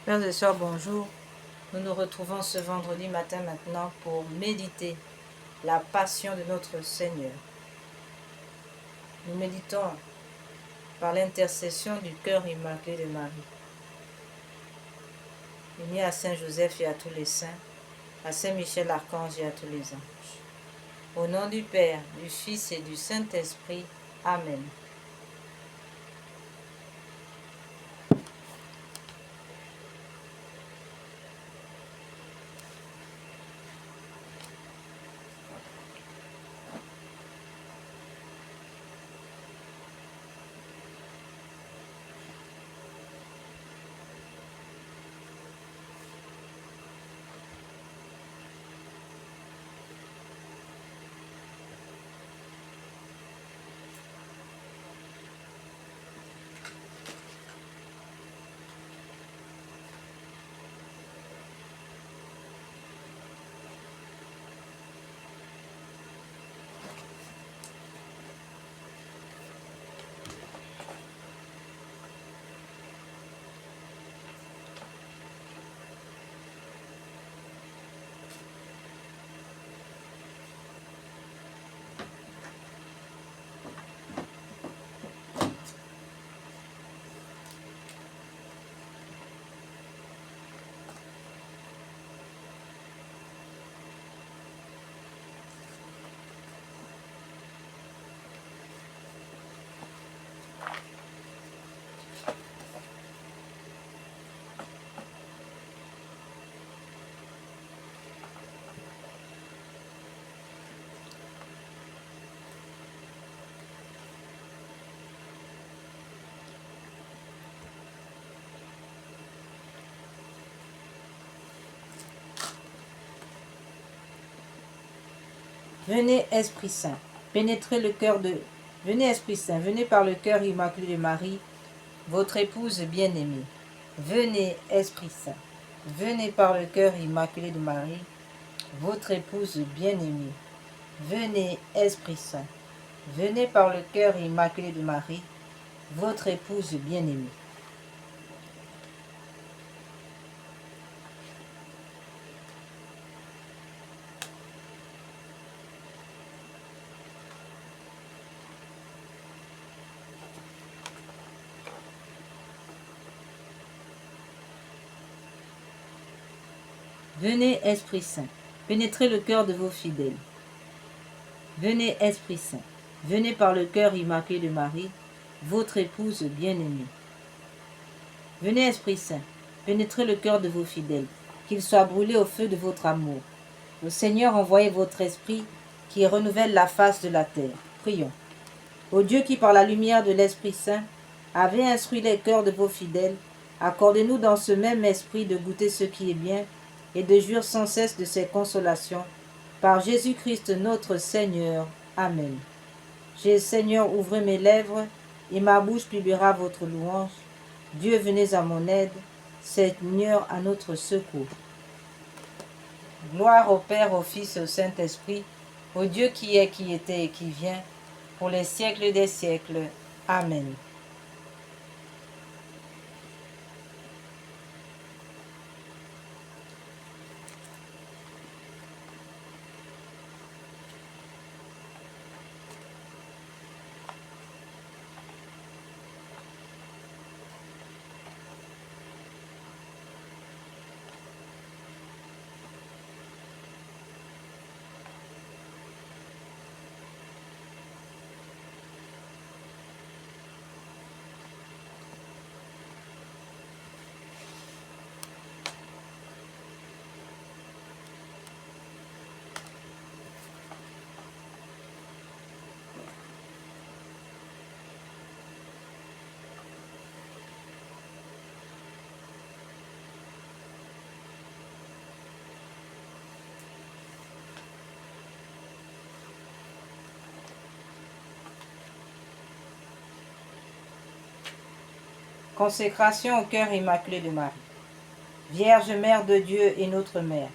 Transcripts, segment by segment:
Frères et sœurs, bonjour. Nous nous retrouvons ce vendredi matin maintenant pour méditer la passion de notre Seigneur. Nous méditons par l'intercession du cœur immaculé de Marie. Unis à Saint Joseph et à tous les saints, à Saint Michel Archange et à tous les anges. Au nom du Père, du Fils et du Saint-Esprit. Amen. Venez Esprit Saint, pénétrez le cœur de... Venez Esprit Saint, venez par le cœur immaculé de Marie, votre épouse bien-aimée. Venez Esprit Saint, venez par le cœur immaculé de Marie, votre épouse bien-aimée. Venez Esprit Saint, venez par le cœur immaculé de Marie, votre épouse bien-aimée. Venez Esprit Saint, pénétrez le cœur de vos fidèles. Venez Esprit Saint, venez par le cœur immaculé de Marie, votre épouse bien-aimée. Venez Esprit Saint, pénétrez le cœur de vos fidèles, qu'ils soient brûlés au feu de votre amour. Le Seigneur, envoyez votre esprit qui renouvelle la face de la terre. Prions. Ô Dieu qui, par la lumière de l'Esprit Saint, avez instruit les cœurs de vos fidèles, accordez-nous dans ce même esprit de goûter ce qui est bien et de jouir sans cesse de ses consolations. Par Jésus-Christ notre Seigneur. Amen. Seigneur, ouvrez mes lèvres, et ma bouche publiera votre louange. Dieu, venez à mon aide. Seigneur, à notre secours. Gloire au Père, au Fils et au Saint-Esprit, au Dieu qui est, qui était et qui vient, pour les siècles des siècles. Amen. Consécration au cœur immaculé de Marie. Vierge Mère de Dieu et notre Mère,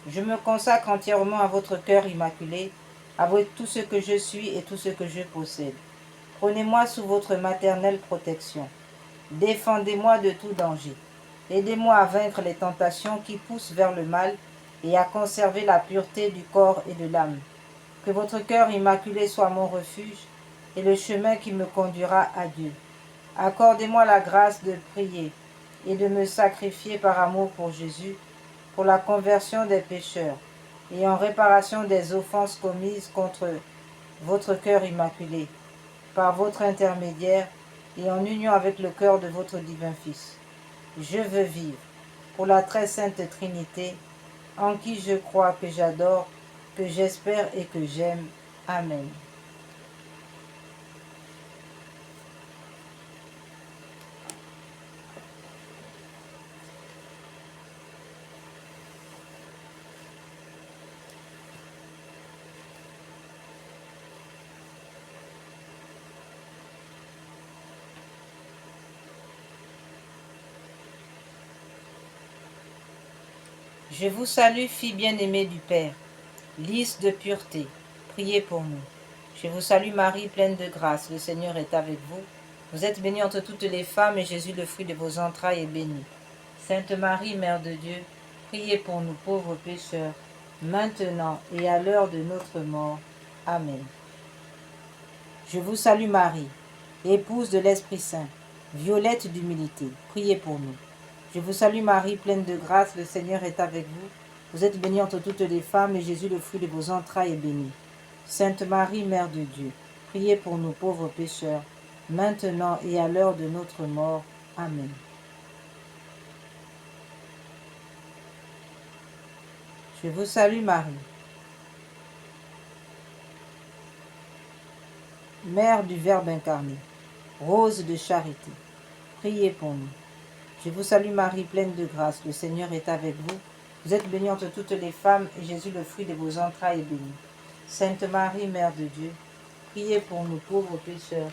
je me consacre entièrement à votre cœur immaculé, avec tout ce que je suis et tout ce que je possède. Prenez-moi sous votre maternelle protection. Défendez-moi de tout danger. Aidez-moi à vaincre les tentations qui poussent vers le mal et à conserver la pureté du corps et de l'âme. Que votre cœur immaculé soit mon refuge et le chemin qui me conduira à Dieu. Accordez-moi la grâce de prier et de me sacrifier par amour pour Jésus, pour la conversion des pécheurs et en réparation des offenses commises contre votre cœur immaculé, par votre intermédiaire et en union avec le cœur de votre divin Fils. Je veux vivre pour la très sainte Trinité, en qui je crois, que j'adore, que j'espère et que j'aime. Amen. Je vous salue, fille bien-aimée du Père, lys de pureté, priez pour nous. Je vous salue Marie, pleine de grâce, le Seigneur est avec vous. Vous êtes bénie entre toutes les femmes, et Jésus, le fruit de vos entrailles, est béni. Sainte Marie, Mère de Dieu, priez pour nous pauvres pécheurs, maintenant et à l'heure de notre mort. Amen. Je vous salue Marie, épouse de l'Esprit Saint, violette d'humilité, priez pour nous. Je vous salue Marie, pleine de grâce, le Seigneur est avec vous. Vous êtes bénie entre toutes les femmes, et Jésus, le fruit de vos entrailles, est béni. Sainte Marie, Mère de Dieu, priez pour nous pauvres pécheurs, maintenant et à l'heure de notre mort. Amen. Je vous salue Marie, Mère du Verbe incarné, rose de charité, priez pour nous. Je vous salue Marie, pleine de grâce, le Seigneur est avec vous. Vous êtes bénie entre toutes les femmes, et Jésus, le fruit de vos entrailles, est béni. Sainte Marie, Mère de Dieu, priez pour nous pauvres pécheurs,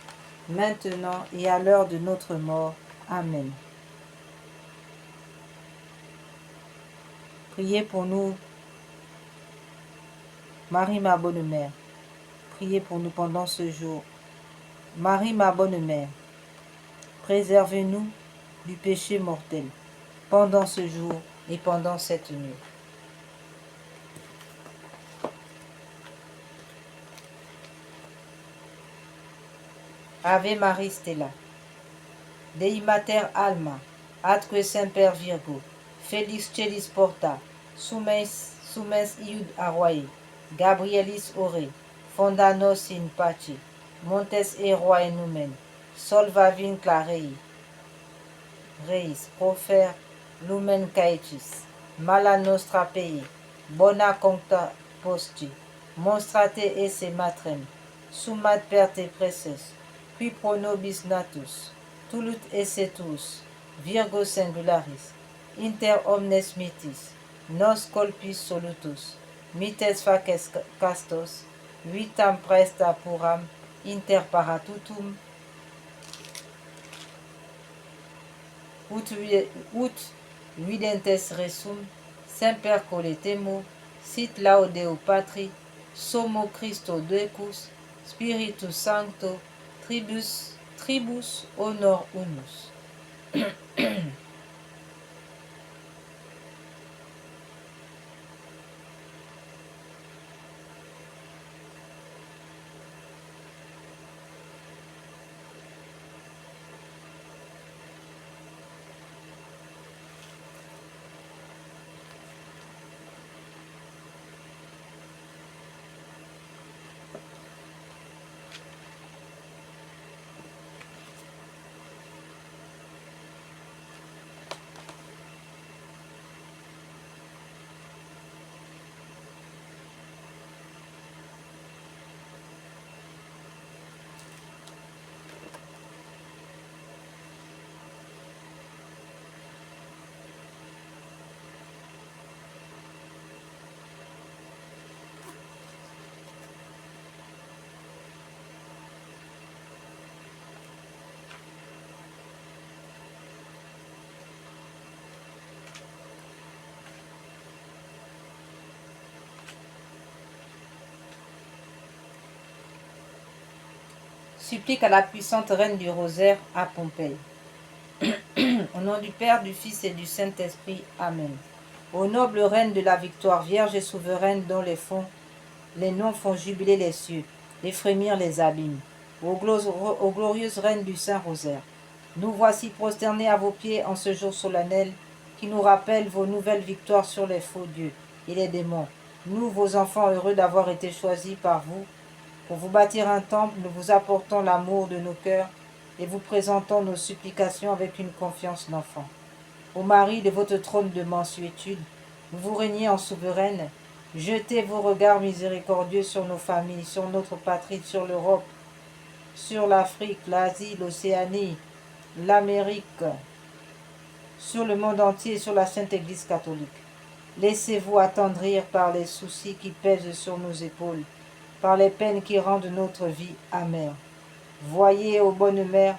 maintenant et à l'heure de notre mort. Amen. Priez pour nous, Marie, ma bonne mère. Priez pour nous pendant ce jour. Marie, ma bonne mère, préservez-nous du péché mortel, pendant ce jour et pendant cette nuit. Ave Maria Stella, Dei Mater Alma, atque semper Virgo, Felix celis porta, sumens iud arroe, Gabrielis ore, fonda nos in pace, montes eroe numen, solva vincla reis, profer lumen caecis, mala nostra pei, bona concta posti, monstrate esse matrem, sumat per te preces, qui pro nobis natus, tulut esse tuus, Virgo singularis, inter omnes mitis, nos colpis solutus, mites faces castos, vitam presta puram, inter paratutum, ut videntes resum, semper coletemo, sit laudeo patri, somo Christo decus, Spiritus Sancto, tribus honor unus. Supplique à la puissante reine du rosaire à Pompéi. Au nom du Père, du Fils et du Saint-Esprit. Amen. Ô noble reine de la victoire, vierge et souveraine dont les noms font jubiler les cieux et frémir les abîmes. Ô glorieuse reine du Saint-Rosaire, nous voici prosternés à vos pieds en ce jour solennel qui nous rappelle vos nouvelles victoires sur les faux dieux et les démons. Nous, vos enfants heureux d'avoir été choisis par vous, pour vous bâtir un temple, nous vous apportons l'amour de nos cœurs et vous présentons nos supplications avec une confiance d'enfant. Ô Marie de votre trône de mansuétude, vous régnez en souveraine, jetez vos regards miséricordieux sur nos familles, sur notre patrie, sur l'Europe, sur l'Afrique, l'Asie, l'Océanie, l'Amérique, sur le monde entier et sur la Sainte Église catholique. Laissez-vous attendrir par les soucis qui pèsent sur nos épaules, par les peines qui rendent notre vie amère. Voyez, ô bonne mère,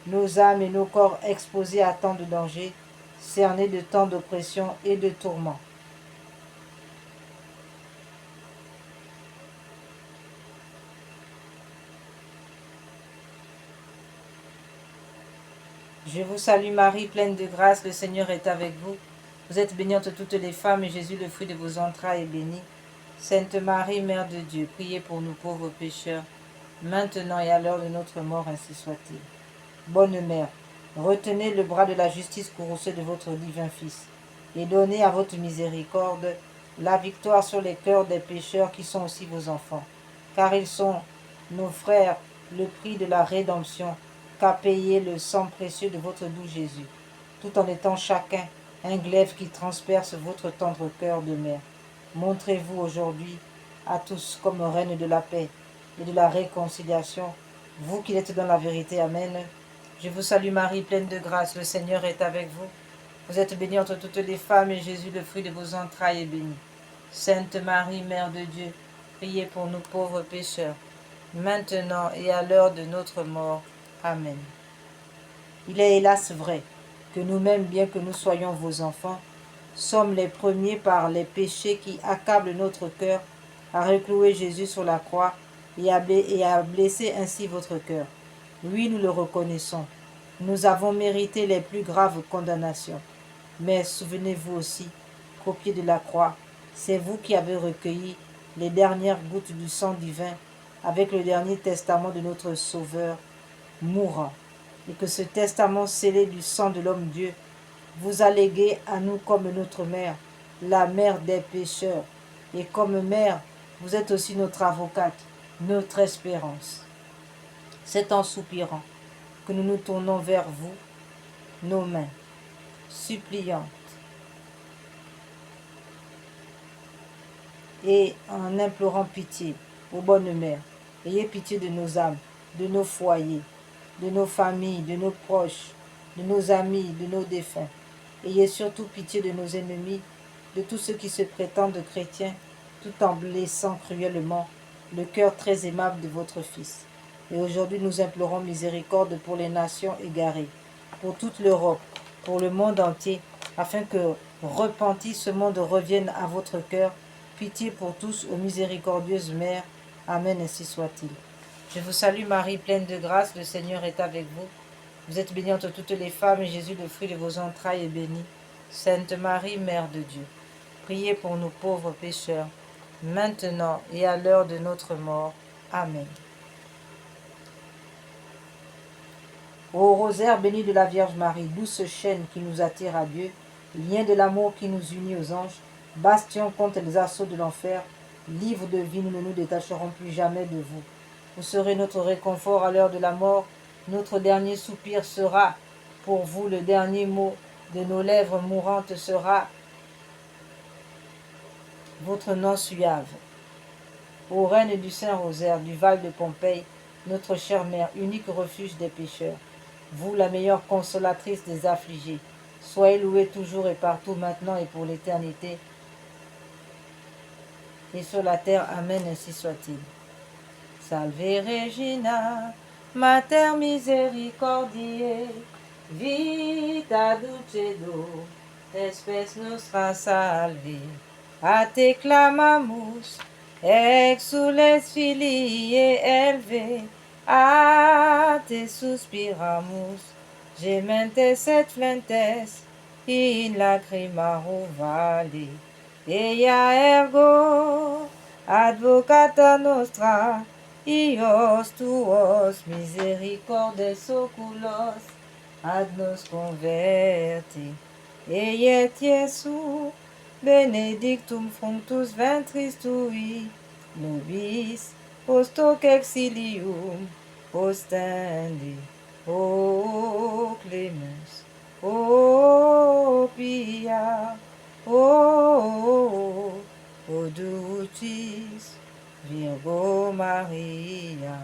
nos âmes et nos corps exposés à tant de dangers, cernés de tant d'oppression et de tourments. Je vous salue Marie, pleine de grâce, le Seigneur est avec vous. Vous êtes bénie entre toutes les femmes, et Jésus, le fruit de vos entrailles, est béni. Sainte Marie, Mère de Dieu, priez pour nous pauvres pécheurs, maintenant et à l'heure de notre mort, ainsi soit-il. Bonne Mère, retenez le bras de la justice courroucé de votre divin Fils, et donnez à votre miséricorde la victoire sur les cœurs des pécheurs qui sont aussi vos enfants, car ils sont nos frères, le prix de la rédemption qu'a payé le sang précieux de votre doux Jésus, tout en étant chacun un glaive qui transperce votre tendre cœur de mère. Montrez-vous aujourd'hui à tous comme reine de la paix et de la réconciliation, vous qui êtes dans la vérité. Amen. Je vous salue Marie, pleine de grâce, le Seigneur est avec vous. Vous êtes bénie entre toutes les femmes, et Jésus, le fruit de vos entrailles, est béni. Sainte Marie, Mère de Dieu, priez pour nous pauvres pécheurs, maintenant et à l'heure de notre mort. Amen. Il est hélas vrai que nous-mêmes, bien que nous soyons vos enfants, sommes les premiers par les péchés qui accablent notre cœur à reclouer Jésus sur la croix et à blesser ainsi votre cœur. Oui, nous le reconnaissons. Nous avons mérité les plus graves condamnations. Mais souvenez-vous aussi qu'au pied de la croix, c'est vous qui avez recueilli les dernières gouttes du sang divin avec le dernier testament de notre Sauveur mourant, et que ce testament scellé du sang de l'homme-dieu vous a légué à nous comme notre mère, la mère des pécheurs, et comme mère, vous êtes aussi notre avocate, notre espérance. C'est en soupirant que nous nous tournons vers vous, nos mains suppliantes, et en implorant pitié, ô bonne mère, ayez pitié de nos âmes, de nos foyers, de nos familles, de nos proches, de nos amis, de nos défunts. Ayez surtout pitié de nos ennemis, de tous ceux qui se prétendent chrétiens, tout en blessant cruellement le cœur très aimable de votre Fils. Et aujourd'hui, nous implorons miséricorde pour les nations égarées, pour toute l'Europe, pour le monde entier, afin que, repenti, ce monde revienne à votre cœur. Pitié pour tous, ô miséricordieuse Mère. Amen, ainsi soit-il. Je vous salue Marie, pleine de grâce, le Seigneur est avec vous. Vous êtes bénie entre toutes les femmes, et Jésus, le fruit de vos entrailles, est béni. Sainte Marie, Mère de Dieu, priez pour nous pauvres pécheurs, maintenant et à l'heure de notre mort. Amen. Ô rosaire béni de la Vierge Marie, douce chaîne qui nous attire à Dieu, lien de l'amour qui nous unit aux anges, bastion contre les assauts de l'enfer, livre de vie, nous ne nous détacherons plus jamais de vous. Vous serez notre réconfort à l'heure de la mort. Notre dernier soupir sera pour vous, le dernier mot de nos lèvres mourantes sera votre nom suave. Ô reine du Saint-Rosaire, du Val de Pompeille, notre chère mère, unique refuge des pécheurs, vous, la meilleure consolatrice des affligés, soyez louée toujours et partout, maintenant et pour l'éternité, et sur la terre. Amen, ainsi soit-il. Salve Regina, Mater misericordiae, vita dulcedo, espes nostra salve. A te clamamus, exules filii Helve, a te suspiramus, gementes et flentes, in lacrimarum vale, ea ergo advocata nostra, ios tuos misericordes oculos, ad nos converti, et Iesu, benedictum fructus ventris tui, nobis post hoc exilium ostendi. O clemens, o pia, o ducis Virgo Maria.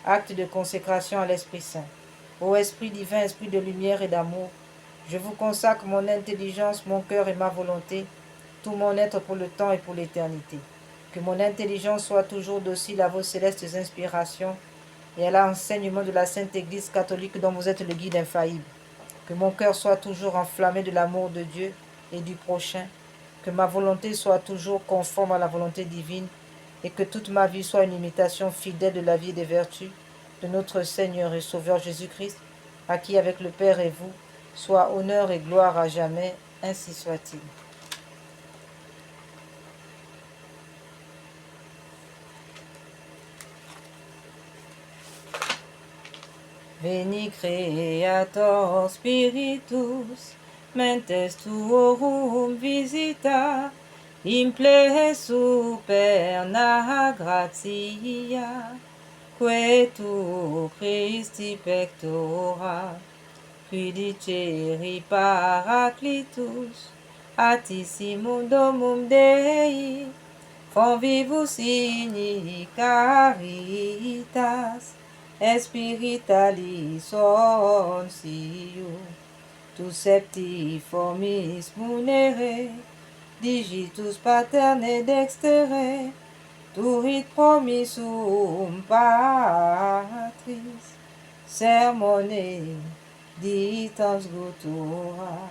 Acte de consécration à l'Esprit Saint. Ô Esprit divin, Esprit de lumière et d'amour, je vous consacre mon intelligence, mon cœur et ma volonté, tout mon être pour le temps et pour l'éternité. Que mon intelligence soit toujours docile à vos célestes inspirations et à l'enseignement de la Sainte Église catholique dont vous êtes le guide infaillible. Que mon cœur soit toujours enflammé de l'amour de Dieu et du prochain. Que ma volonté soit toujours conforme à la volonté divine et que toute ma vie soit une imitation fidèle de la vie et des vertus de notre Seigneur et Sauveur Jésus-Christ, à qui avec le Père et vous soit honneur et gloire à jamais, ainsi soit-il. Veni Creator Spiritus, mentes tuorum visita, imple superna gratia, que tu Christi pectora, qui diceri Paraclitus, atissimum domum Dei, convivus in caritas, Espiritualis onsium, tu septiformis munere, digitus paterne dextere, turit promissum patris, sermone ditans gutura,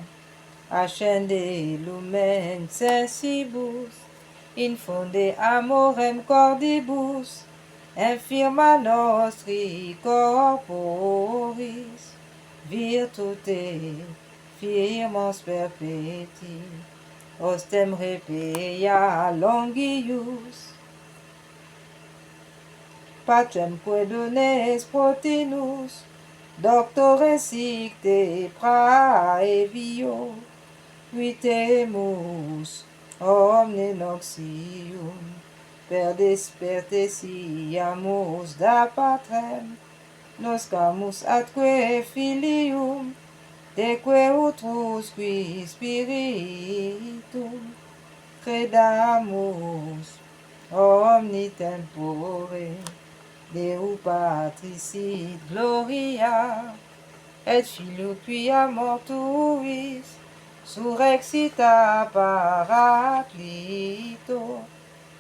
ascende lumen sensibus, infunde amorem cordibus, infirma nostri corporis, virtute firmans perpeti, ostem repeia longius, pacem que dones protinus, doctores sicte praevio, vitemus omne noxium, per despertesiamus da patrem, noscamus atque filium, teque utrusque spiritum, credamus omni tempore, Deu Patris sit gloria, et Filio quia mortuis, surrexita Paraclito,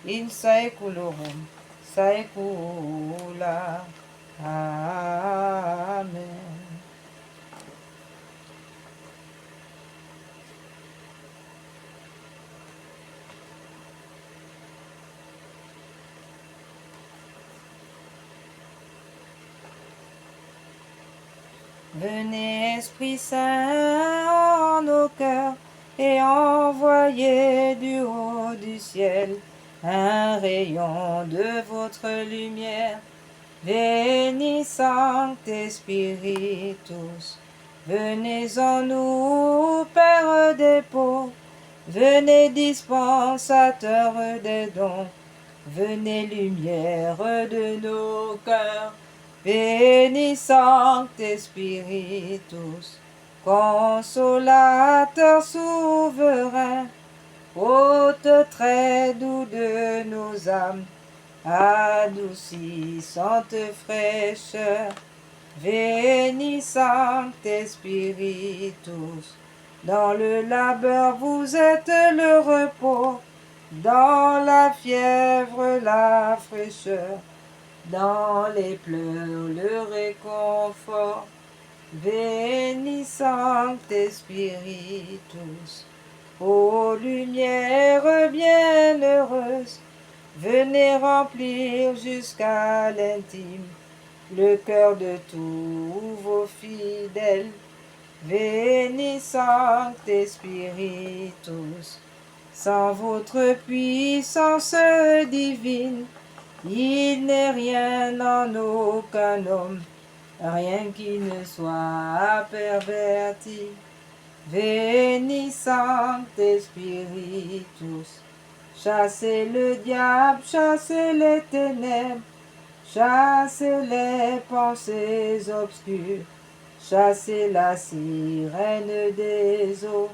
in saeculorum saecula. Amen. Venez, Esprit Saint, en nos cœurs, et envoyez du haut du ciel un rayon de votre lumière. Veni Sancte Spiritus, venez en nous, Père des pauvres, venez dispensateur des dons, venez lumière de nos cœurs. Veni Sancte Spiritus, consolateur souverain, hôte très doux de nos âmes, adoucissante fraîcheur. Veni Sancte Spiritus, dans le labeur vous êtes le repos, dans la fièvre la fraîcheur, dans les pleurs le réconfort. Veni Sancte Spiritus, ô lumière bienheureuse, venez remplir jusqu'à l'intime le cœur de tous vos fidèles. Venez Sancte Spiritus, sans votre puissance divine, il n'est rien en aucun homme, rien qui ne soit perverti. Veni Sancte Spiritus, chassez le diable, chassez les ténèbres, chassez les pensées obscures, chassez la sirène des eaux.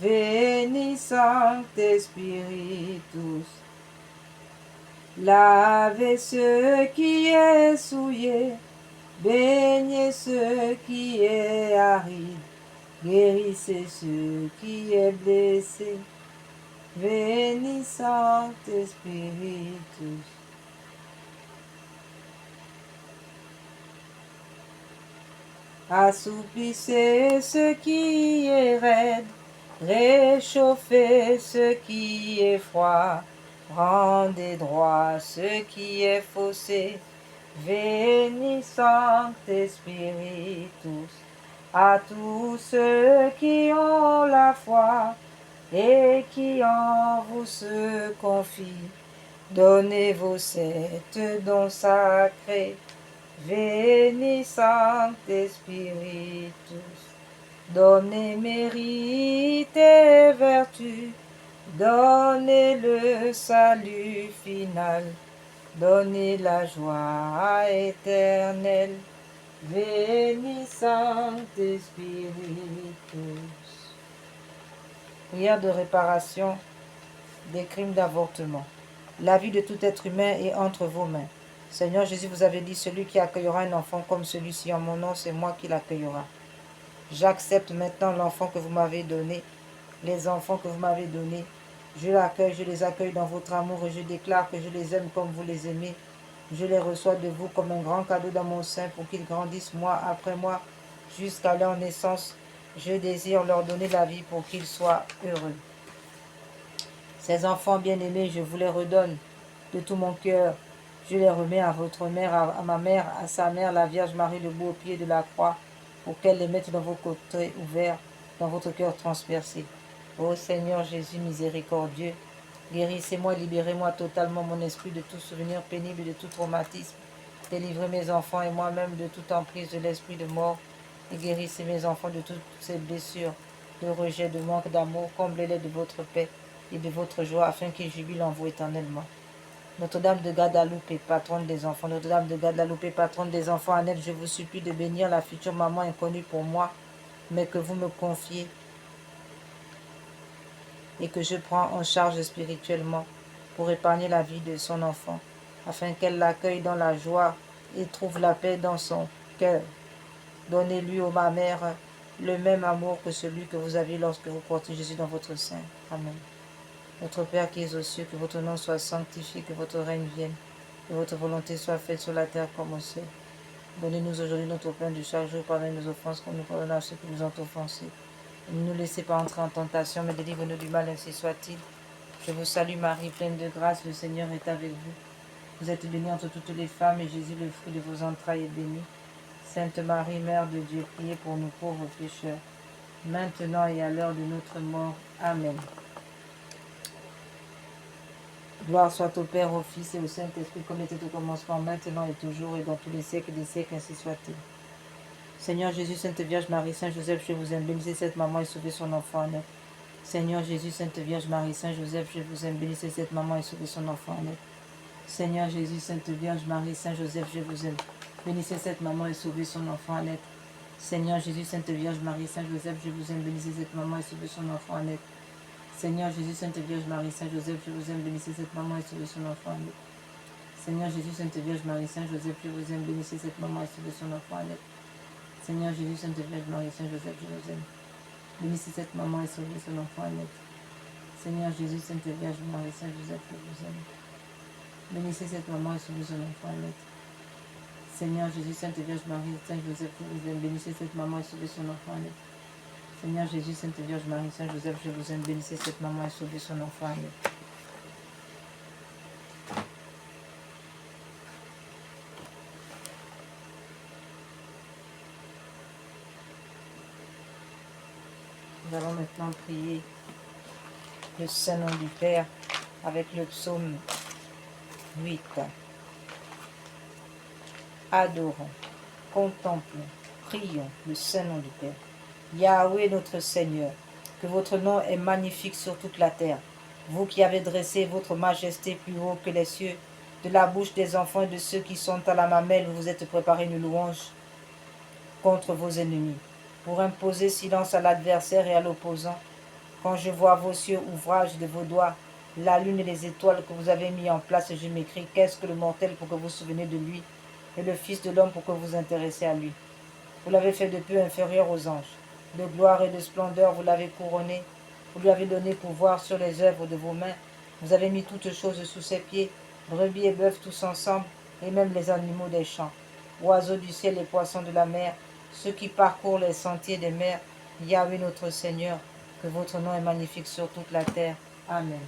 Veni Sancte Spiritus, lavez ce qui est souillé, baignez ce qui est aride, guérissez ce qui est blessé. Veni Sancte Spiritus. Assouplissez ce qui est raide, réchauffez ce qui est froid, rendez droit ce qui est faussé. Veni Sancte Spiritus, à tous ceux qui ont la foi et qui en vous se confient, donnez vos 7 dons sacrés. Veni Sancte Spiritus, donnez mérite et vertu, donnez le salut final, donnez la joie éternelle. Veni Sancte Spiritus. Prière de réparation des crimes d'avortement. La vie de tout être humain est entre vos mains. Seigneur Jésus, vous avez dit, celui qui accueillera un enfant comme celui-ci en mon nom, c'est moi qui l'accueillera. J'accepte maintenant l'enfant que vous m'avez donné, les enfants que vous m'avez donnés. Je les accueille dans votre amour et je déclare que je les aime comme vous les aimez. Je les reçois de vous comme un grand cadeau dans mon sein pour qu'ils grandissent mois après mois jusqu'à leur naissance. Je désire leur donner la vie pour qu'ils soient heureux. Ces enfants bien-aimés, je vous les redonne de tout mon cœur. Je les remets à votre mère, à ma mère, à sa mère, la Vierge Marie, debout au pied de la croix, pour qu'elle les mette dans vos côtés ouverts, dans votre cœur transpercé. Ô Seigneur Jésus miséricordieux, guérissez-moi, libérez-moi totalement mon esprit de tout souvenir pénible et de tout traumatisme. Délivrez mes enfants et moi-même de toute emprise de l'esprit de mort, et guérissez mes enfants de toutes ces blessures, de rejet, de manque d'amour. Comblez-les de votre paix et de votre joie, afin qu'ils jubilent en vous éternellement. Notre-Dame de Guadalupe, patronne des enfants, Notre-Dame de Guadalupe, patronne des enfants, Annette, je vous supplie de bénir la future maman inconnue pour moi, mais que vous me confiez et que je prends en charge spirituellement pour épargner la vie de son enfant, afin qu'elle l'accueille dans la joie et trouve la paix dans son cœur. Donnez-lui, ô ma mère, le même amour que celui que vous avez lorsque vous portez Jésus dans votre sein. Amen. Notre Père qui es aux cieux, que votre nom soit sanctifié, que votre règne vienne, que votre volonté soit faite sur la terre comme au ciel. Donnez-nous aujourd'hui notre pain du chaque jour, pardonnez nos offenses comme nous pardonnons à ceux qui nous ont offensés. Et ne nous laissez pas entrer en tentation, mais délivre-nous du mal, ainsi soit-il. Je vous salue Marie, pleine de grâce, le Seigneur est avec vous. Vous êtes bénie entre toutes les femmes, et Jésus, le fruit de vos entrailles, est béni. Sainte Marie, Mère de Dieu, priez pour nous pauvres pécheurs, maintenant et à l'heure de notre mort. Amen. Gloire soit au Père, au Fils et au Saint-Esprit, comme était au commencement, maintenant et toujours, et dans tous les siècles des siècles, ainsi soit-il. Seigneur Jésus, Sainte Vierge Marie, Saint Joseph, je vous aime, bénissez cette maman et sauvez son enfant en elle. Seigneur Jésus, Sainte Vierge Marie, Saint Joseph, je vous aime, bénissez cette maman et sauvez son enfant en elle. Seigneur Jésus, Sainte Vierge Marie, Saint Joseph, je vous aime, bénissez cette maman et sauvez son enfant en elle. Seigneur Jésus, Sainte Vierge Marie, Saint Joseph, je vous aime, bénissez cette maman et sauvez son enfant en elle. Seigneur Jésus, Sainte Vierge Marie, Saint Joseph, je vous aime, bénissez cette maman et sauvez son enfant en elle. Seigneur Jésus, Sainte Vierge Marie, Saint Joseph, je vous aime, bénissez cette maman et sauvez son enfant en elle. Seigneur Jésus, Sainte Vierge Marie, Saint Joseph, je vous aime, bénissez cette maman et sauvez son enfant en elle. Seigneur Jésus, Sainte Vierge Marie, Saint Joseph, je vous aime, bénissez cette maman et sauvez son enfant en elle. Seigneur Jésus, Sainte Vierge Marie, Saint Joseph, je vous aime, bénissez cette maman et sauvez son enfant en elle. Seigneur Jésus, Sainte Vierge Marie, Saint Joseph, je vous aime, bénissez cette maman et sauvez son enfant en elle. Nous allons maintenant prier le Saint-Nom du Père avec le psaume 8. Adorons, contemplons, prions le Saint-Nom du Père. Yahweh notre Seigneur, que votre nom est magnifique sur toute la terre. Vous qui avez dressé votre majesté plus haut que les cieux, de la bouche des enfants et de ceux qui sont à la mamelle, vous vous êtes préparé une louange contre vos ennemis, pour imposer silence à l'adversaire et à l'opposant. Quand je vois vos cieux, ouvrage de vos doigts, la lune et les étoiles que vous avez mis en place, je m'écris, qu'est-ce que le mortel pour que vous vous souvenez de lui, et le Fils de l'homme pour que vous vous intéressez à lui. Vous l'avez fait de peu inférieur aux anges. De gloire et de splendeur, vous l'avez couronné. Vous lui avez donné pouvoir sur les œuvres de vos mains. Vous avez mis toutes choses sous ses pieds, brebis et bœufs tous ensemble, et même les animaux des champs, oiseaux du ciel et poissons de la mer, ceux qui parcourent les sentiers des mers. Yahweh notre Seigneur, que votre nom est magnifique sur toute la terre. Amen.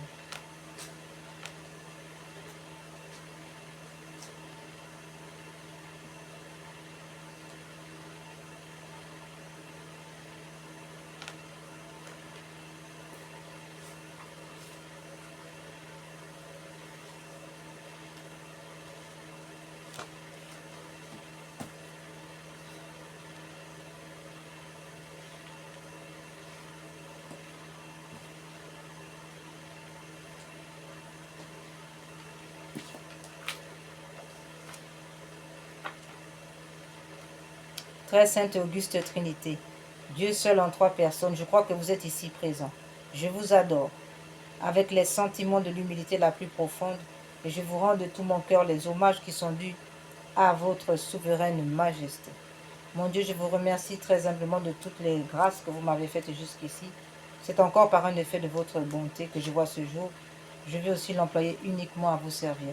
Très sainte et auguste Trinité, Dieu seul en trois personnes, je crois que vous êtes ici présent. Je vous adore avec les sentiments de l'humilité la plus profonde, et je vous rends de tout mon cœur les hommages qui sont dus à votre souveraine majesté. Mon Dieu, je vous remercie très humblement de toutes les grâces que vous m'avez faites jusqu'ici. C'est encore par un effet de votre bonté que je vois ce jour. Je vais aussi l'employer uniquement à vous servir.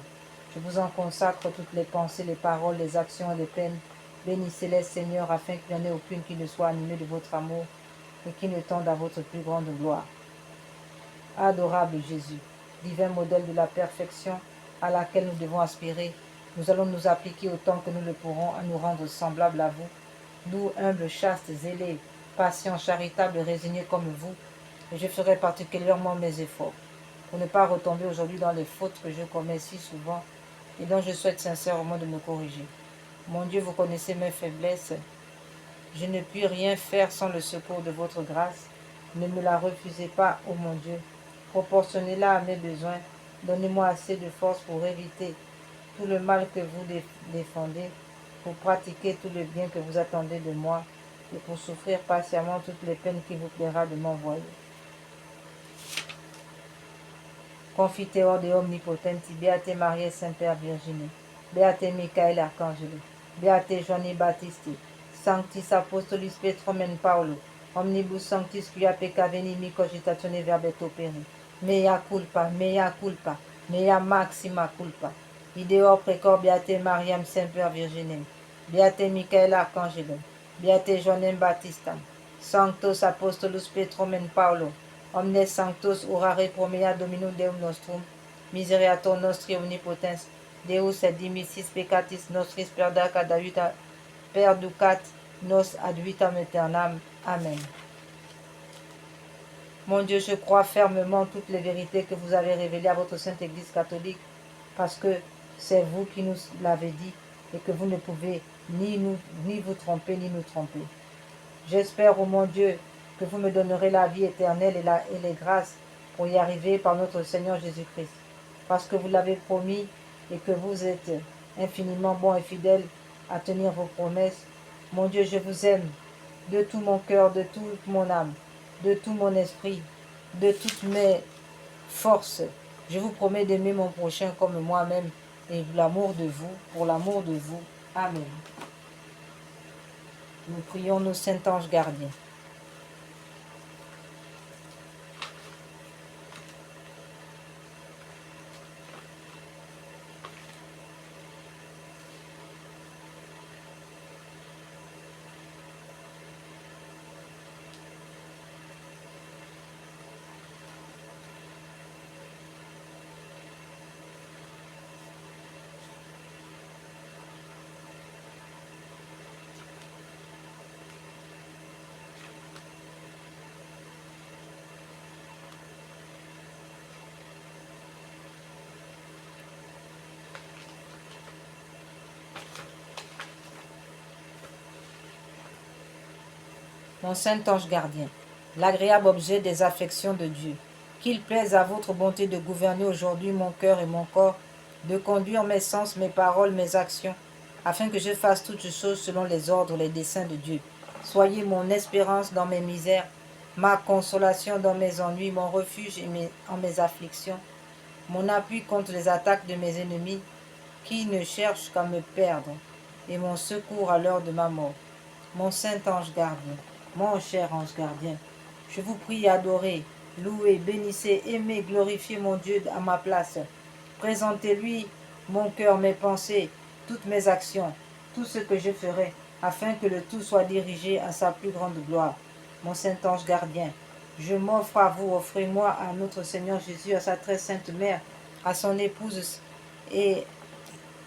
Je vous en consacre toutes les pensées, les paroles, les actions et les peines. Bénissez-les, Seigneur, afin qu'il n'y en ait aucune qui ne soit animée de votre amour et qui ne tende à votre plus grande gloire. Adorable Jésus, divin modèle de la perfection à laquelle nous devons aspirer, nous allons nous appliquer autant que nous le pourrons à nous rendre semblables à vous, nous, humbles, chastes, zélés, patients, charitables, résignés comme vous, et je ferai particulièrement mes efforts pour ne pas retomber aujourd'hui dans les fautes que je commets si souvent et dont je souhaite sincèrement de me corriger. Mon Dieu, vous connaissez mes faiblesses. Je ne puis rien faire sans le secours de votre grâce. Ne me la refusez pas, ô mon Dieu. Proportionnez-la à mes besoins. Donnez-moi assez de force pour éviter tout le mal que vous défendez, pour pratiquer tout le bien que vous attendez de moi et pour souffrir patiemment toutes les peines qu'il vous plaira de m'envoyer. Confiteor de omnipotenti, Beate Maria Saint-Père Virginie, Beate Michael Arcangelo, Beate Johnny Baptiste, Sanctis Apostolis Petrum et Paulo, Omnibus Sanctis quia pecca venimi cogitatione verbet operi, mea culpa, mea maxima culpa. Ideor precor Beate Mariam Saint-Père Virginie, Beate Michael Arcangelo, Beate Johannem Baptistam, Sanctos Apostolus Petrum et Paulo, Omnes sanctos orare pro mea Domino Deum nostrum, misereatur nostri omnipotens, Deus et dimissis peccatis nostris perducat nos ad vitam aeternam. Amen. Mon Dieu, je crois fermement toutes les vérités que vous avez révélées à votre Sainte Église catholique, parce que c'est vous qui nous l'avez dit et que vous ne pouvez ni vous tromper ni nous tromper. J'espère, ô mon Dieu, que vous me donnerez la vie éternelle et les grâces pour y arriver par notre Seigneur Jésus-Christ, parce que vous l'avez promis et que vous êtes infiniment bon et fidèle à tenir vos promesses. Mon Dieu, je vous aime de tout mon cœur, de toute mon âme, de tout mon esprit, de toutes mes forces. Je vous promets d'aimer mon prochain comme moi-même et l'amour de vous, pour l'amour de vous. Amen. Nous prions nos saints anges gardiens. mon saint ange gardien, l'agréable objet des affections de Dieu. Qu'il plaise à votre bonté de gouverner aujourd'hui mon cœur et mon corps, de conduire mes sens, mes paroles, mes actions, afin que je fasse toutes choses selon les ordres, les desseins de Dieu. Soyez mon espérance dans mes misères, ma consolation dans mes ennuis, mon refuge en mes afflictions, mon appui contre les attaques de mes ennemis, qui ne cherchent qu'à me perdre, et mon secours à l'heure de ma mort. Mon saint ange gardien, mon cher ange gardien, je vous prie, adorez, louez, bénissez, aimez, glorifiez mon Dieu à ma place. Présentez-lui mon cœur, mes pensées, toutes mes actions, tout ce que je ferai, afin que le tout soit dirigé à sa plus grande gloire. Mon saint ange gardien, je m'offre à vous, offrez-moi à notre Seigneur Jésus, à sa très sainte mère, à son épouse et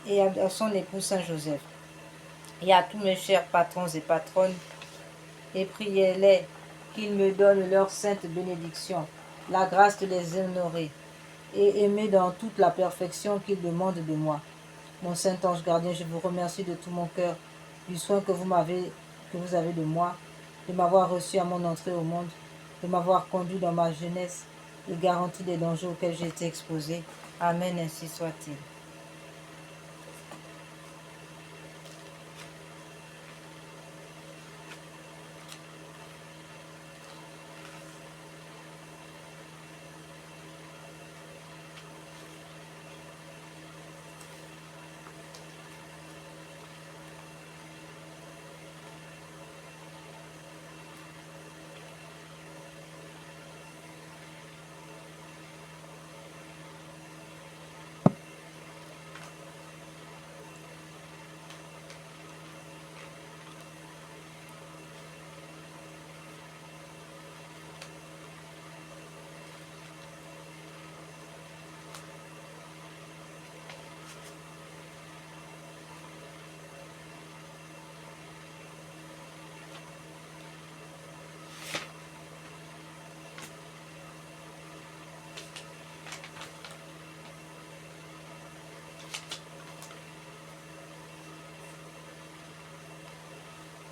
à son époux Saint Joseph, et à tous mes chers patrons et patronnes, et priez-les qu'ils me donnent leur sainte bénédiction, la grâce de les honorer, et aimer dans toute la perfection qu'ils demandent de moi. Mon saint ange gardien, je vous remercie de tout mon cœur du soin que vous avez de moi, de m'avoir reçu à mon entrée au monde, de m'avoir conduit dans ma jeunesse et garanti des dangers auxquels j'ai été exposé. Amen, ainsi soit-il.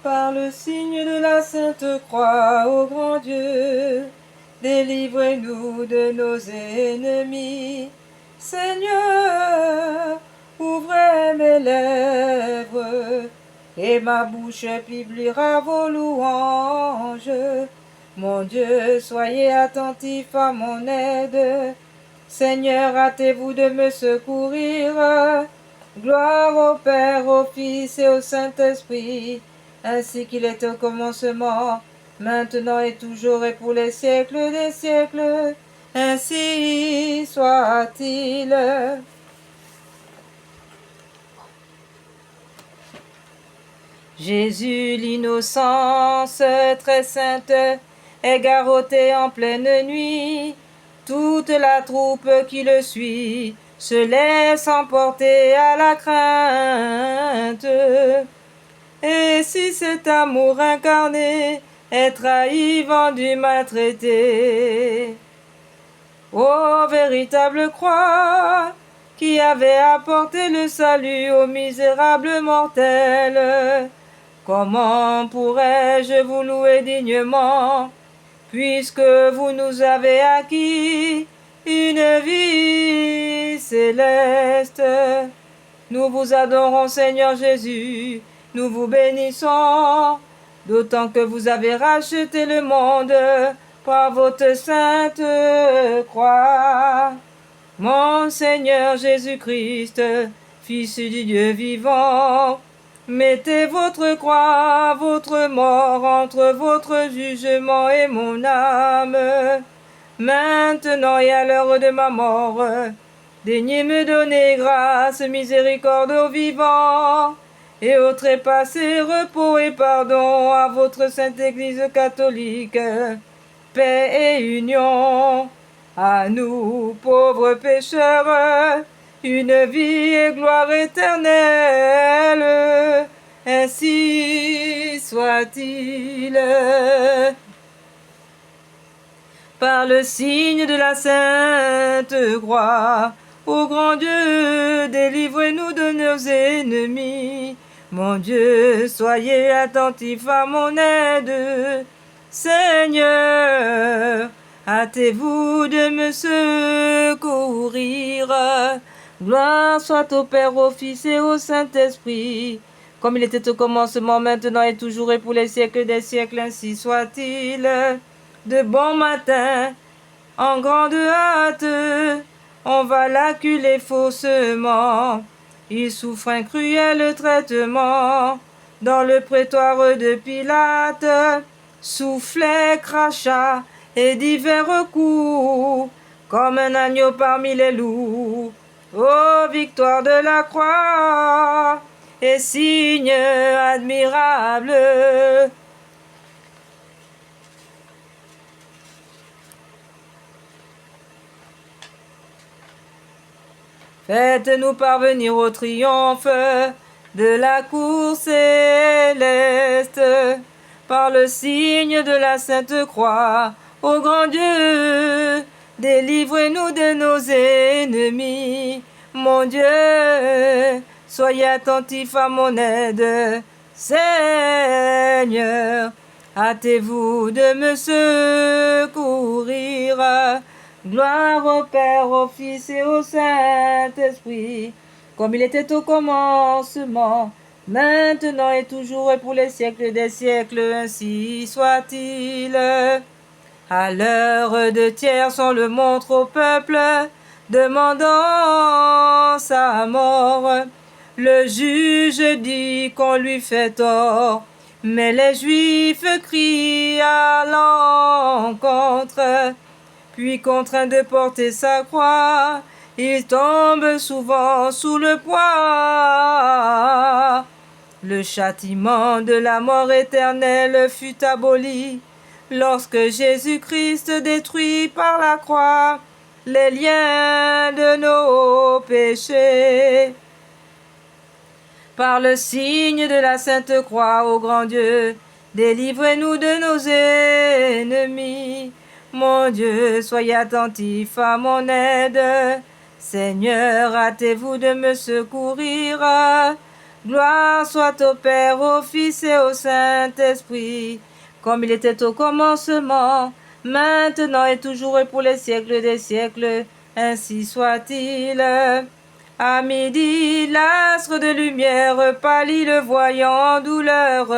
Par le signe de la Sainte Croix, ô grand Dieu, délivrez-nous de nos ennemis. Seigneur, ouvrez mes lèvres, et ma bouche publiera vos louanges. Mon Dieu, soyez attentif à mon aide. Seigneur, hâtez-vous de me secourir. Gloire au Père, au Fils et au Saint-Esprit, ainsi qu'il est au commencement, maintenant et toujours et pour les siècles des siècles. Ainsi soit-il. Jésus, l'innocence très sainte, est garrotté en pleine nuit. Toute la troupe qui le suit se laisse emporter à la crainte. Et si cet amour incarné est trahi, vendu, maltraité, ô véritable croix, qui avait apporté le salut aux misérables mortels, comment pourrais-je vous louer dignement, puisque vous nous avez acquis une vie céleste? Nous vous adorons, Seigneur Jésus, nous vous bénissons, d'autant que vous avez racheté le monde par votre sainte croix. Mon Seigneur Jésus-Christ, Fils du Dieu vivant, mettez votre croix, votre mort entre votre jugement et mon âme. Maintenant et à l'heure de ma mort, daignez me donner grâce, miséricorde aux vivants, et au trépassé repos et pardon à votre sainte Église catholique, paix et union. À nous, pauvres pécheurs, une vie et gloire éternelle. Ainsi soit-il. Par le signe de la Sainte Croix, ô grand Dieu, délivrez-nous de nos ennemis. Mon Dieu, soyez attentif à mon aide. Seigneur, hâtez-vous de me secourir. Gloire soit au Père, au Fils et au Saint-Esprit, comme il était au commencement, maintenant et toujours et pour les siècles des siècles, ainsi soit-il. De bon matin, en grande hâte, on va l'acculer faussement. Il souffre un cruel traitement dans le prétoire de Pilate. Soufflet, crachat et divers coups, comme un agneau parmi les loups. Ô victoire de la croix et signe admirable. Faites-nous parvenir au triomphe de la cour céleste, par le signe de la Sainte Croix, ô grand Dieu, délivrez-nous de nos ennemis. Mon Dieu, soyez attentifs à mon aide. Seigneur, hâtez-vous de me secourir. Gloire au Père, au Fils et au Saint-Esprit, comme il était au commencement, maintenant et toujours et pour les siècles des siècles, ainsi soit-il. À l'heure de tierce, on le montre au peuple, demandant sa mort. Le juge dit qu'on lui fait tort, mais les Juifs crient à l'encontre. Puis contraint de porter sa croix, il tombe souvent sous le poids. Le châtiment de la mort éternelle fut aboli lorsque Jésus-Christ détruit par la croix les liens de nos péchés. Par le signe de la Sainte Croix, ô grand Dieu, délivrez-nous de nos ennemis. Mon Dieu, soyez attentif à mon aide. Seigneur, hâtez-vous de me secourir. Gloire soit au Père, au Fils et au Saint-Esprit, comme il était au commencement, maintenant et toujours et pour les siècles des siècles, ainsi soit-il. À midi, l'astre de lumière pâlit, le voyant en douleur.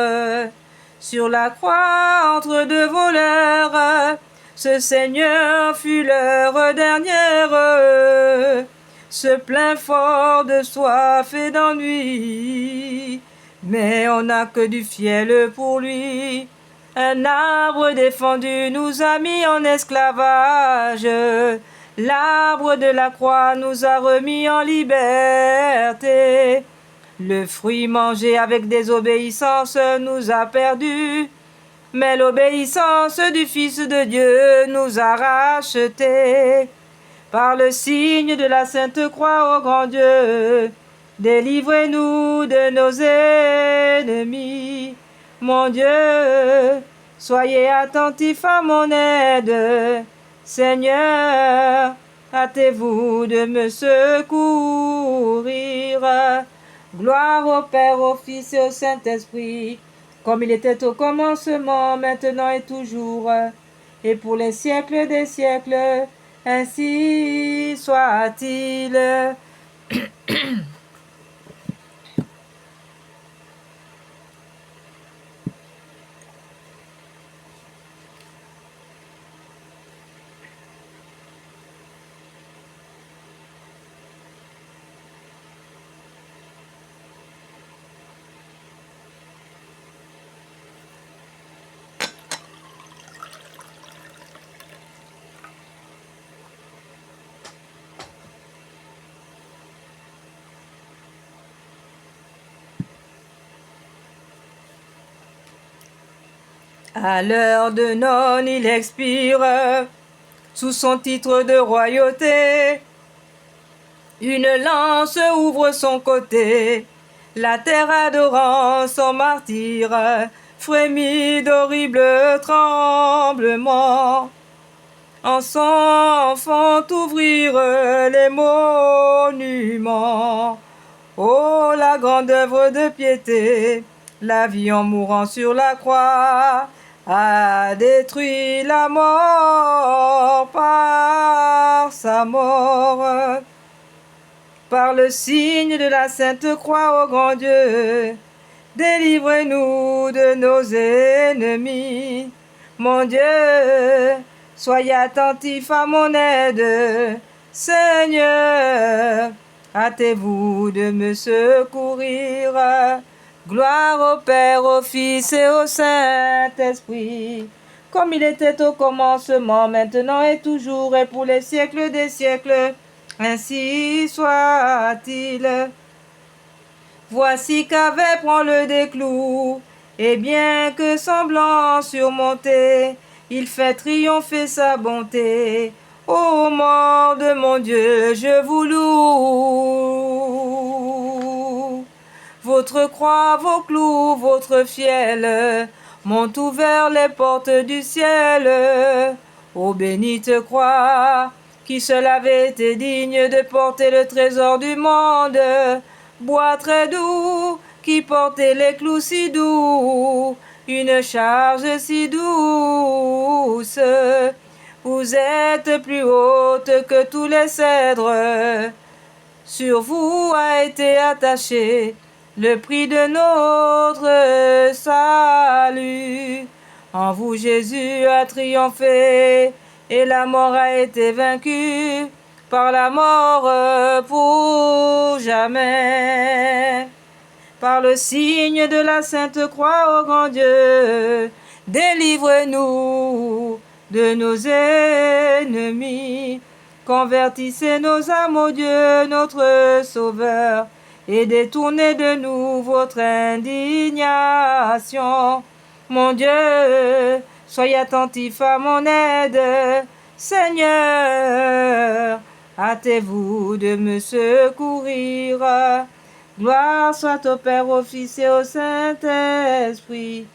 Sur la croix, entre deux voleurs, ce Seigneur fut l'heure dernière, se plaint fort de soif et d'ennui, mais on n'a que du fiel pour lui. Un arbre défendu nous a mis en esclavage, l'arbre de la croix nous a remis en liberté. Le fruit mangé avec désobéissance nous a perdus, mais l'obéissance du Fils de Dieu nous a rachetés. Par le signe de la Sainte Croix, ô grand Dieu, délivrez-nous de nos ennemis. Mon Dieu, soyez attentifs à mon aide. Seigneur, hâtez-vous de me secourir. Gloire au Père, au Fils et au Saint-Esprit, comme il était au commencement, maintenant et toujours, et pour les siècles des siècles, ainsi soit-il. À l'heure de nonne, il expire, sous son titre de royauté. Une lance ouvre son côté, la terre adorant son martyr, frémit d'horribles tremblements. En son font ouvrir les monuments. Oh, la grande œuvre de piété, la vie en mourant sur la croix, a détruit la mort par sa mort. Par le signe de la Sainte Croix, ô grand Dieu, délivrez-nous de nos ennemis. Mon Dieu, soyez attentif à mon aide. Seigneur, hâtez-vous de me secourir. Gloire au Père, au Fils et au Saint-Esprit, comme il était au commencement, maintenant et toujours, et pour les siècles des siècles. Ainsi soit-il. Voici qu'avec prend le déclou, et bien que semblant surmonter, il fait triompher sa bonté. Ô mort de mon Dieu, je vous loue. Votre croix, vos clous, votre fiel m'ont ouvert les portes du ciel. Ô bénite croix, qui seul avait été digne de porter le trésor du monde, bois très doux, qui portait les clous si doux, une charge si douce. Vous êtes plus haute que tous les cèdres, sur vous a été attaché le prix de notre salut. En vous Jésus a triomphé, et la mort a été vaincue par la mort pour jamais. Par le signe de la Sainte Croix, ô grand Dieu, délivre-nous de nos ennemis. Convertissez nos âmes au Dieu, notre Sauveur, et détournez de nous votre indignation. Mon Dieu, soyez attentif à mon aide. Seigneur, hâtez-vous de me secourir. Gloire soit au Père, au Fils et au Saint-Esprit,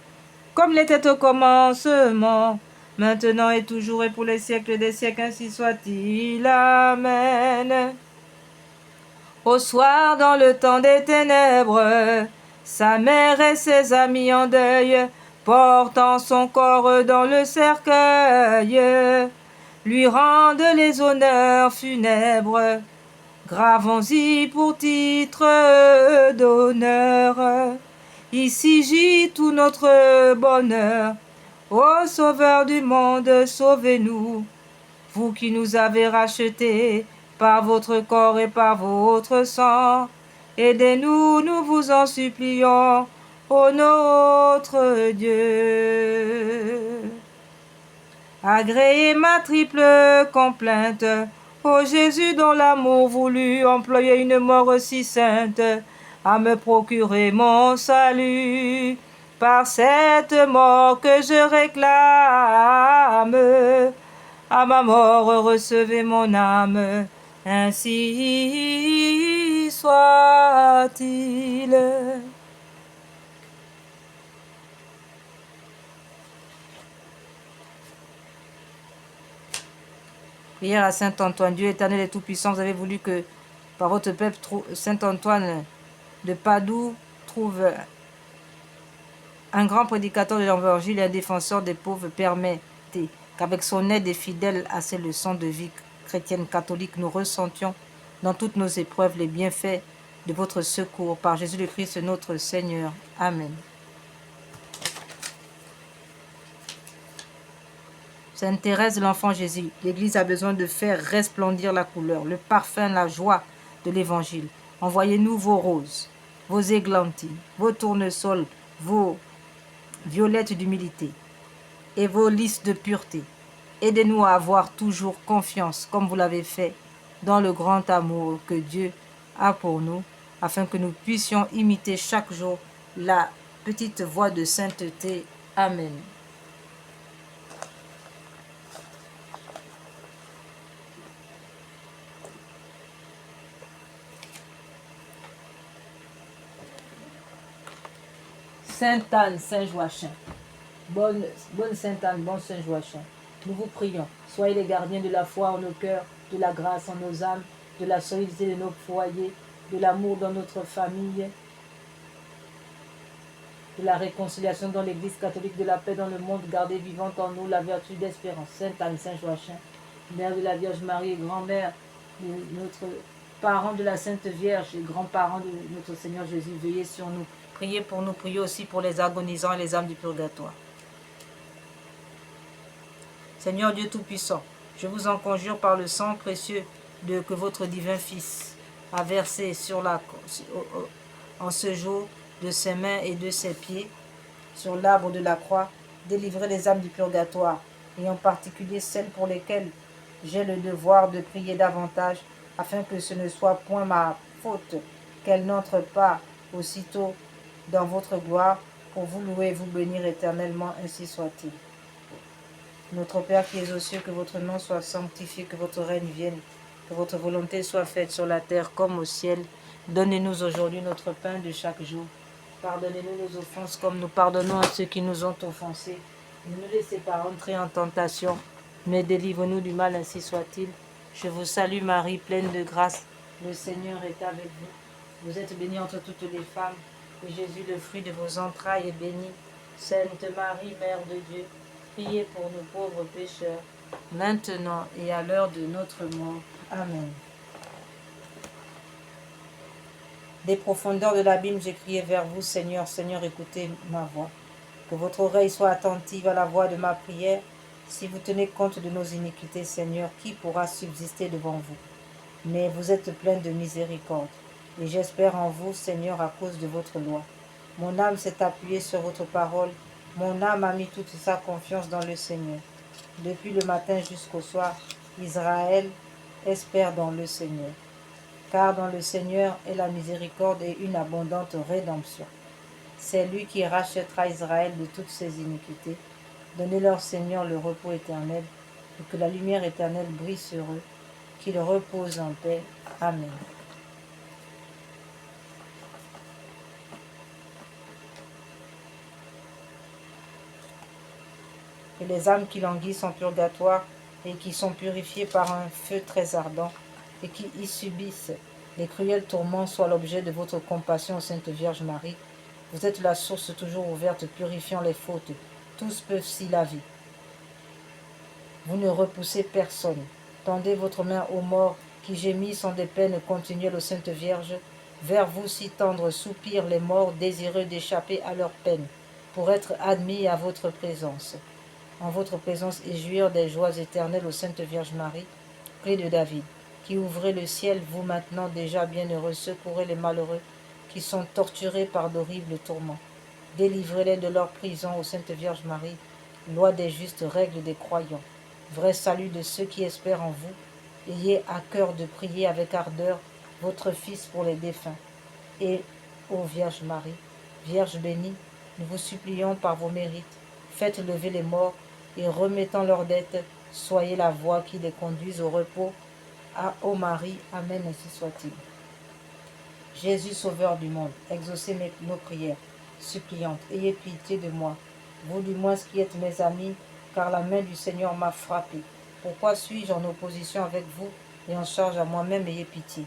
comme il était au commencement, maintenant et toujours et pour les siècles des siècles, ainsi soit-il. Amen. Au soir, dans le temps des ténèbres, sa mère et ses amis en deuil, portant son corps dans le cercueil, lui rendent les honneurs funèbres. Gravons-y pour titre d'honneur, ici gît tout notre bonheur. Ô Sauveur du monde, sauvez-nous, vous qui nous avez rachetés par votre corps et par votre sang. Aidez-nous, nous vous en supplions, ô notre Dieu. Agréez ma triple complainte, ô Jésus dont l'amour voulut employer une mort si sainte à me procurer mon salut. Par cette mort que je réclame, à ma mort recevez mon âme, ainsi soit-il. Prière à Saint Antoine. Dieu éternel et tout-puissant, vous avez voulu que par votre peuple, Saint Antoine de Padoue trouve un grand prédicateur de l'évangile et un défenseur des pauvres. Permettez qu'avec son aide et fidèle à ces leçons de vie chrétienne catholique, nous ressentions dans toutes nos épreuves les bienfaits de votre secours. Par Jésus le Christ notre Seigneur. Amen. Sainte Thérèse de l'Enfant Jésus, l'Église a besoin de faire resplendir la couleur, le parfum, la joie de l'Évangile. Envoyez-nous vos roses, vos églantines, vos tournesols, vos violettes d'humilité et vos lys de pureté. Aidez-nous à avoir toujours confiance, comme vous l'avez fait, dans le grand amour que Dieu a pour nous, afin que nous puissions imiter chaque jour la petite voie de sainteté. Amen. Sainte Anne, Saint Joachim, bonne Sainte Anne, bon Saint Joachim, nous vous prions, soyez les gardiens de la foi en nos cœurs, de la grâce en nos âmes, de la solidité de nos foyers, de l'amour dans notre famille, de la réconciliation dans l'Église catholique, de la paix dans le monde, gardez vivante en nous la vertu d'espérance. Sainte Anne, Saint Joachim, Mère de la Vierge Marie et grand-mère de notre parent de la Sainte Vierge et grands-parents de notre Seigneur Jésus, veillez sur nous. Priez pour nous, priez aussi pour les agonisants et les âmes du purgatoire. Seigneur Dieu Tout-Puissant, je vous en conjure par le sang précieux que votre divin Fils a versé en ce jour de ses mains et de ses pieds sur l'arbre de la croix, délivrez les âmes du purgatoire, et en particulier celles pour lesquelles j'ai le devoir de prier davantage, afin que ce ne soit point ma faute qu'elles n'entrent pas aussitôt dans votre gloire, pour vous louer et vous bénir éternellement, ainsi soit-il. Notre Père qui es aux cieux, que votre nom soit sanctifié, que votre règne vienne, que votre volonté soit faite sur la terre comme au ciel. Donnez-nous aujourd'hui notre pain de chaque jour. Pardonnez-nous nos offenses comme nous pardonnons à ceux qui nous ont offensés. Ne nous laissez pas entrer en tentation, mais délivre-nous du mal, ainsi soit-il. Je vous salue Marie, pleine de grâce. Le Seigneur est avec vous. Vous êtes bénie entre toutes les femmes, et Jésus, le fruit de vos entrailles, est béni. Sainte Marie, Mère de Dieu, priez pour nous pauvres pécheurs, maintenant et à l'heure de notre mort. Amen. Des profondeurs de l'abîme, j'ai crié vers vous, Seigneur. Seigneur, écoutez ma voix. Que votre oreille soit attentive à la voix de ma prière. Si vous tenez compte de nos iniquités, Seigneur, qui pourra subsister devant vous? Mais vous êtes plein de miséricorde, et j'espère en vous, Seigneur, à cause de votre loi. Mon âme s'est appuyée sur votre parole. Mon âme a mis toute sa confiance dans le Seigneur. Depuis le matin jusqu'au soir, Israël espère dans le Seigneur. Car dans le Seigneur est la miséricorde et une abondante rédemption. C'est lui qui rachètera Israël de toutes ses iniquités. Donnez-leur, Seigneur, le repos éternel, et que la lumière éternelle brille sur eux, qu'ils reposent en paix. Amen. Et les âmes qui languissent en purgatoire et qui sont purifiées par un feu très ardent et qui y subissent les cruels tourments soient l'objet de votre compassion, Sainte Vierge Marie. Vous êtes la source toujours ouverte, purifiant les fautes. Tous peuvent s'y laver. Vous ne repoussez personne. Tendez votre main aux morts qui gémissent en des peines continuelles, aux Sainte Vierge. Vers vous si tendre soupirent les morts désireux d'échapper à leurs peines, pour être admis à votre présence. En votre présence et jouir des joies éternelles, aux Sainte Vierge Marie, près de David, qui ouvrez le ciel, vous maintenant déjà bienheureux, secourez les malheureux qui sont torturés par d'horribles tourments. Délivrez-les de leur prison, ô Sainte Vierge Marie, loi des justes, règles des croyants, vrai salut de ceux qui espèrent en vous. Ayez à cœur de prier avec ardeur votre Fils pour les défunts. Et, ô Vierge Marie, Vierge bénie, nous vous supplions par vos mérites, faites lever les morts et remettant leurs dettes, soyez la voie qui les conduise au repos. Ô Marie, Amen, ainsi soit-il. Jésus, Sauveur du monde, exaucez nos prières suppliantes. Ayez pitié de moi, vous du moins qui êtes mes amis, car la main du Seigneur m'a frappé. Pourquoi suis-je en opposition avec vous et en charge à moi-même? Ayez pitié.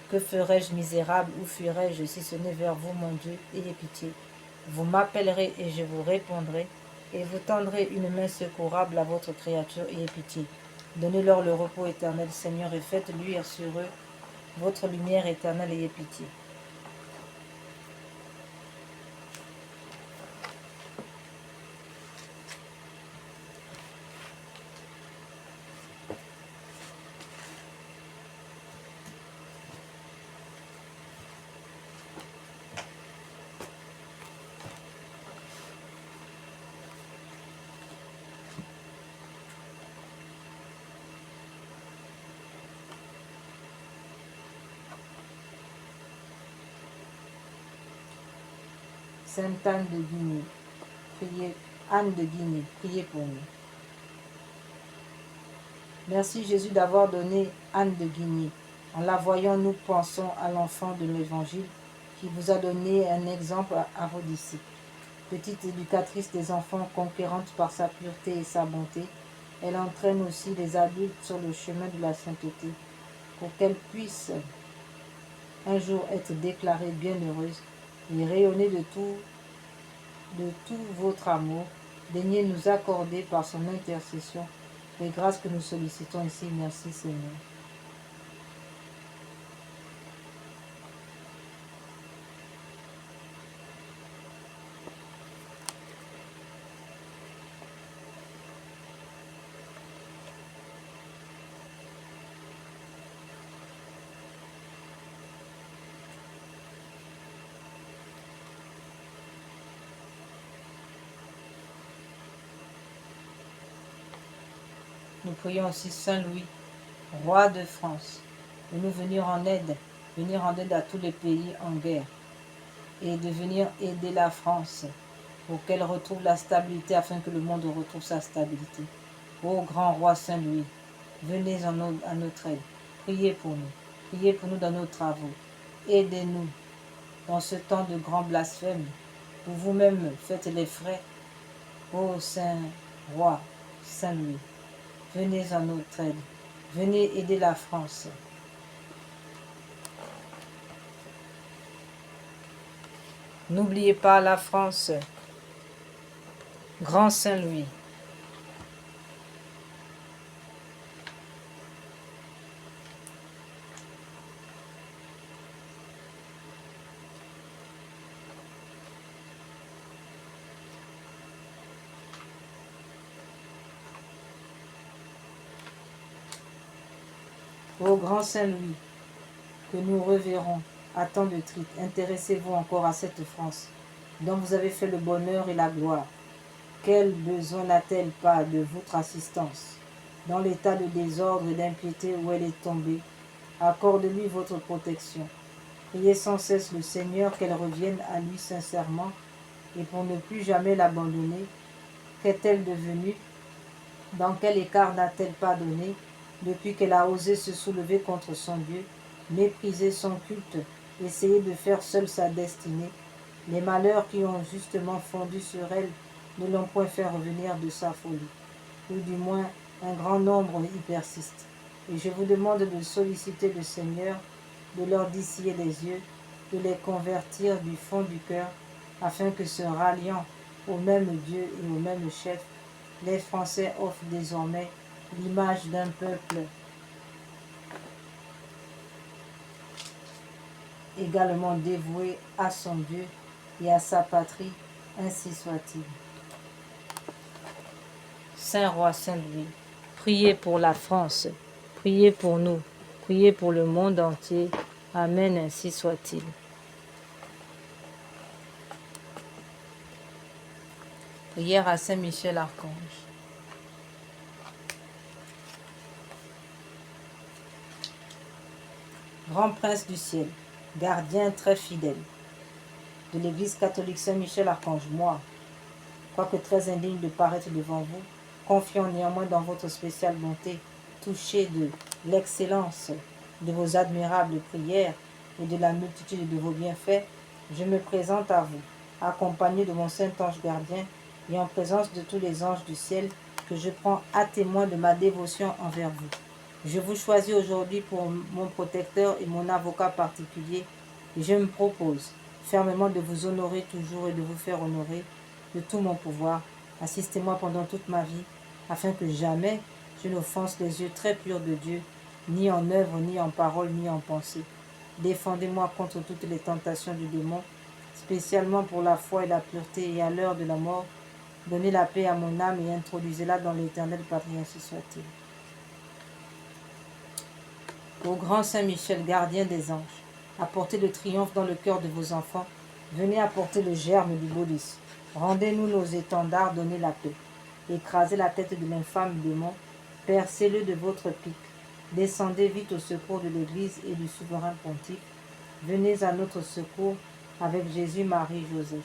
Que ferais-je misérable, où fuirais-je si ce n'est vers vous, mon Dieu? Ayez pitié. Vous m'appellerez et je vous répondrai, et vous tendrez une main secourable à votre créature. Ayez pitié. Donnez-leur le repos éternel, Seigneur, et faites luire sur eux votre lumière éternelle. Ayez pitié. Sainte Anne de Guinée, priez. Anne de Guinée, priez pour nous. Merci Jésus d'avoir donné Anne de Guinée. En la voyant, nous pensons à l'enfant de l'Évangile qui vous a donné un exemple à vos disciples. Petite éducatrice des enfants, conquérante par sa pureté et sa bonté, elle entraîne aussi les adultes sur le chemin de la sainteté pour qu'elles puissent un jour être déclarées bienheureuses et rayonner de tout de tout votre amour, daignez nous accorder par son intercession les grâces que nous sollicitons ici. Merci Seigneur. Nous prions aussi Saint Louis, roi de France, de nous venir en aide à tous les pays en guerre et de venir aider la France pour qu'elle retrouve la stabilité afin que le monde retrouve sa stabilité. Ô grand roi Saint Louis, venez à notre aide, priez pour nous dans nos travaux, aidez-nous dans ce temps de grand blasphème où vous-même faites les frais. Ô Saint roi Saint Louis, venez à notre aide, venez aider la France. N'oubliez pas la France, grand Saint Louis. Ô grand Saint Louis, que nous reverrons à tant de trites, intéressez-vous encore à cette France, dont vous avez fait le bonheur et la gloire. Quel besoin n'a-t-elle pas de votre assistance? Dans l'état de désordre et d'impiété où elle est tombée, accorde-lui votre protection. Priez sans cesse le Seigneur qu'elle revienne à lui sincèrement et pour ne plus jamais l'abandonner. Qu'est-elle devenue? Dans quel écart n'a-t-elle pas donné depuis qu'elle a osé se soulever contre son Dieu, mépriser son culte, essayer de faire seule sa destinée? Les malheurs qui ont justement fondu sur elle ne l'ont point fait revenir de sa folie, ou du moins un grand nombre y persiste. Et je vous demande de solliciter le Seigneur, de leur distiller les yeux, de les convertir du fond du cœur, afin que se ralliant au même Dieu et au même chef, les Français offrent désormais l'image d'un peuple également dévoué à son Dieu et à sa patrie, ainsi soit-il. Saint roi Saint Louis, priez pour la France, priez pour nous, priez pour le monde entier. Amen, ainsi soit-il. Prière à Saint Michel Archange. Grand prince du ciel, gardien très fidèle de l'Église catholique Saint Michel Archange, moi, quoique très indigne de paraître devant vous, confiant néanmoins dans votre spéciale bonté, touché de l'excellence de vos admirables prières et de la multitude de vos bienfaits, je me présente à vous, accompagné de mon saint ange gardien et en présence de tous les anges du ciel que je prends à témoin de ma dévotion envers vous. Je vous choisis aujourd'hui pour mon protecteur et mon avocat particulier et je me propose fermement de vous honorer toujours et de vous faire honorer de tout mon pouvoir. Assistez-moi pendant toute ma vie, afin que jamais je n'offense les yeux très purs de Dieu, ni en œuvre, ni en parole, ni en pensée. Défendez-moi contre toutes les tentations du démon, spécialement pour la foi et la pureté et à l'heure de la mort. Donnez la paix à mon âme et introduisez-la dans l'éternelle patrie, ainsi soit-il. Ô grand Saint Michel, gardien des anges, apportez le triomphe dans le cœur de vos enfants. Venez apporter le germe du bouddhisme. Rendez-nous nos étendards, donnez la paix. Écrasez la tête de l'infâme démon, percez-le de votre pique. Descendez vite au secours de l'Église et du souverain pontife. Venez à notre secours avec Jésus, Marie, Joseph.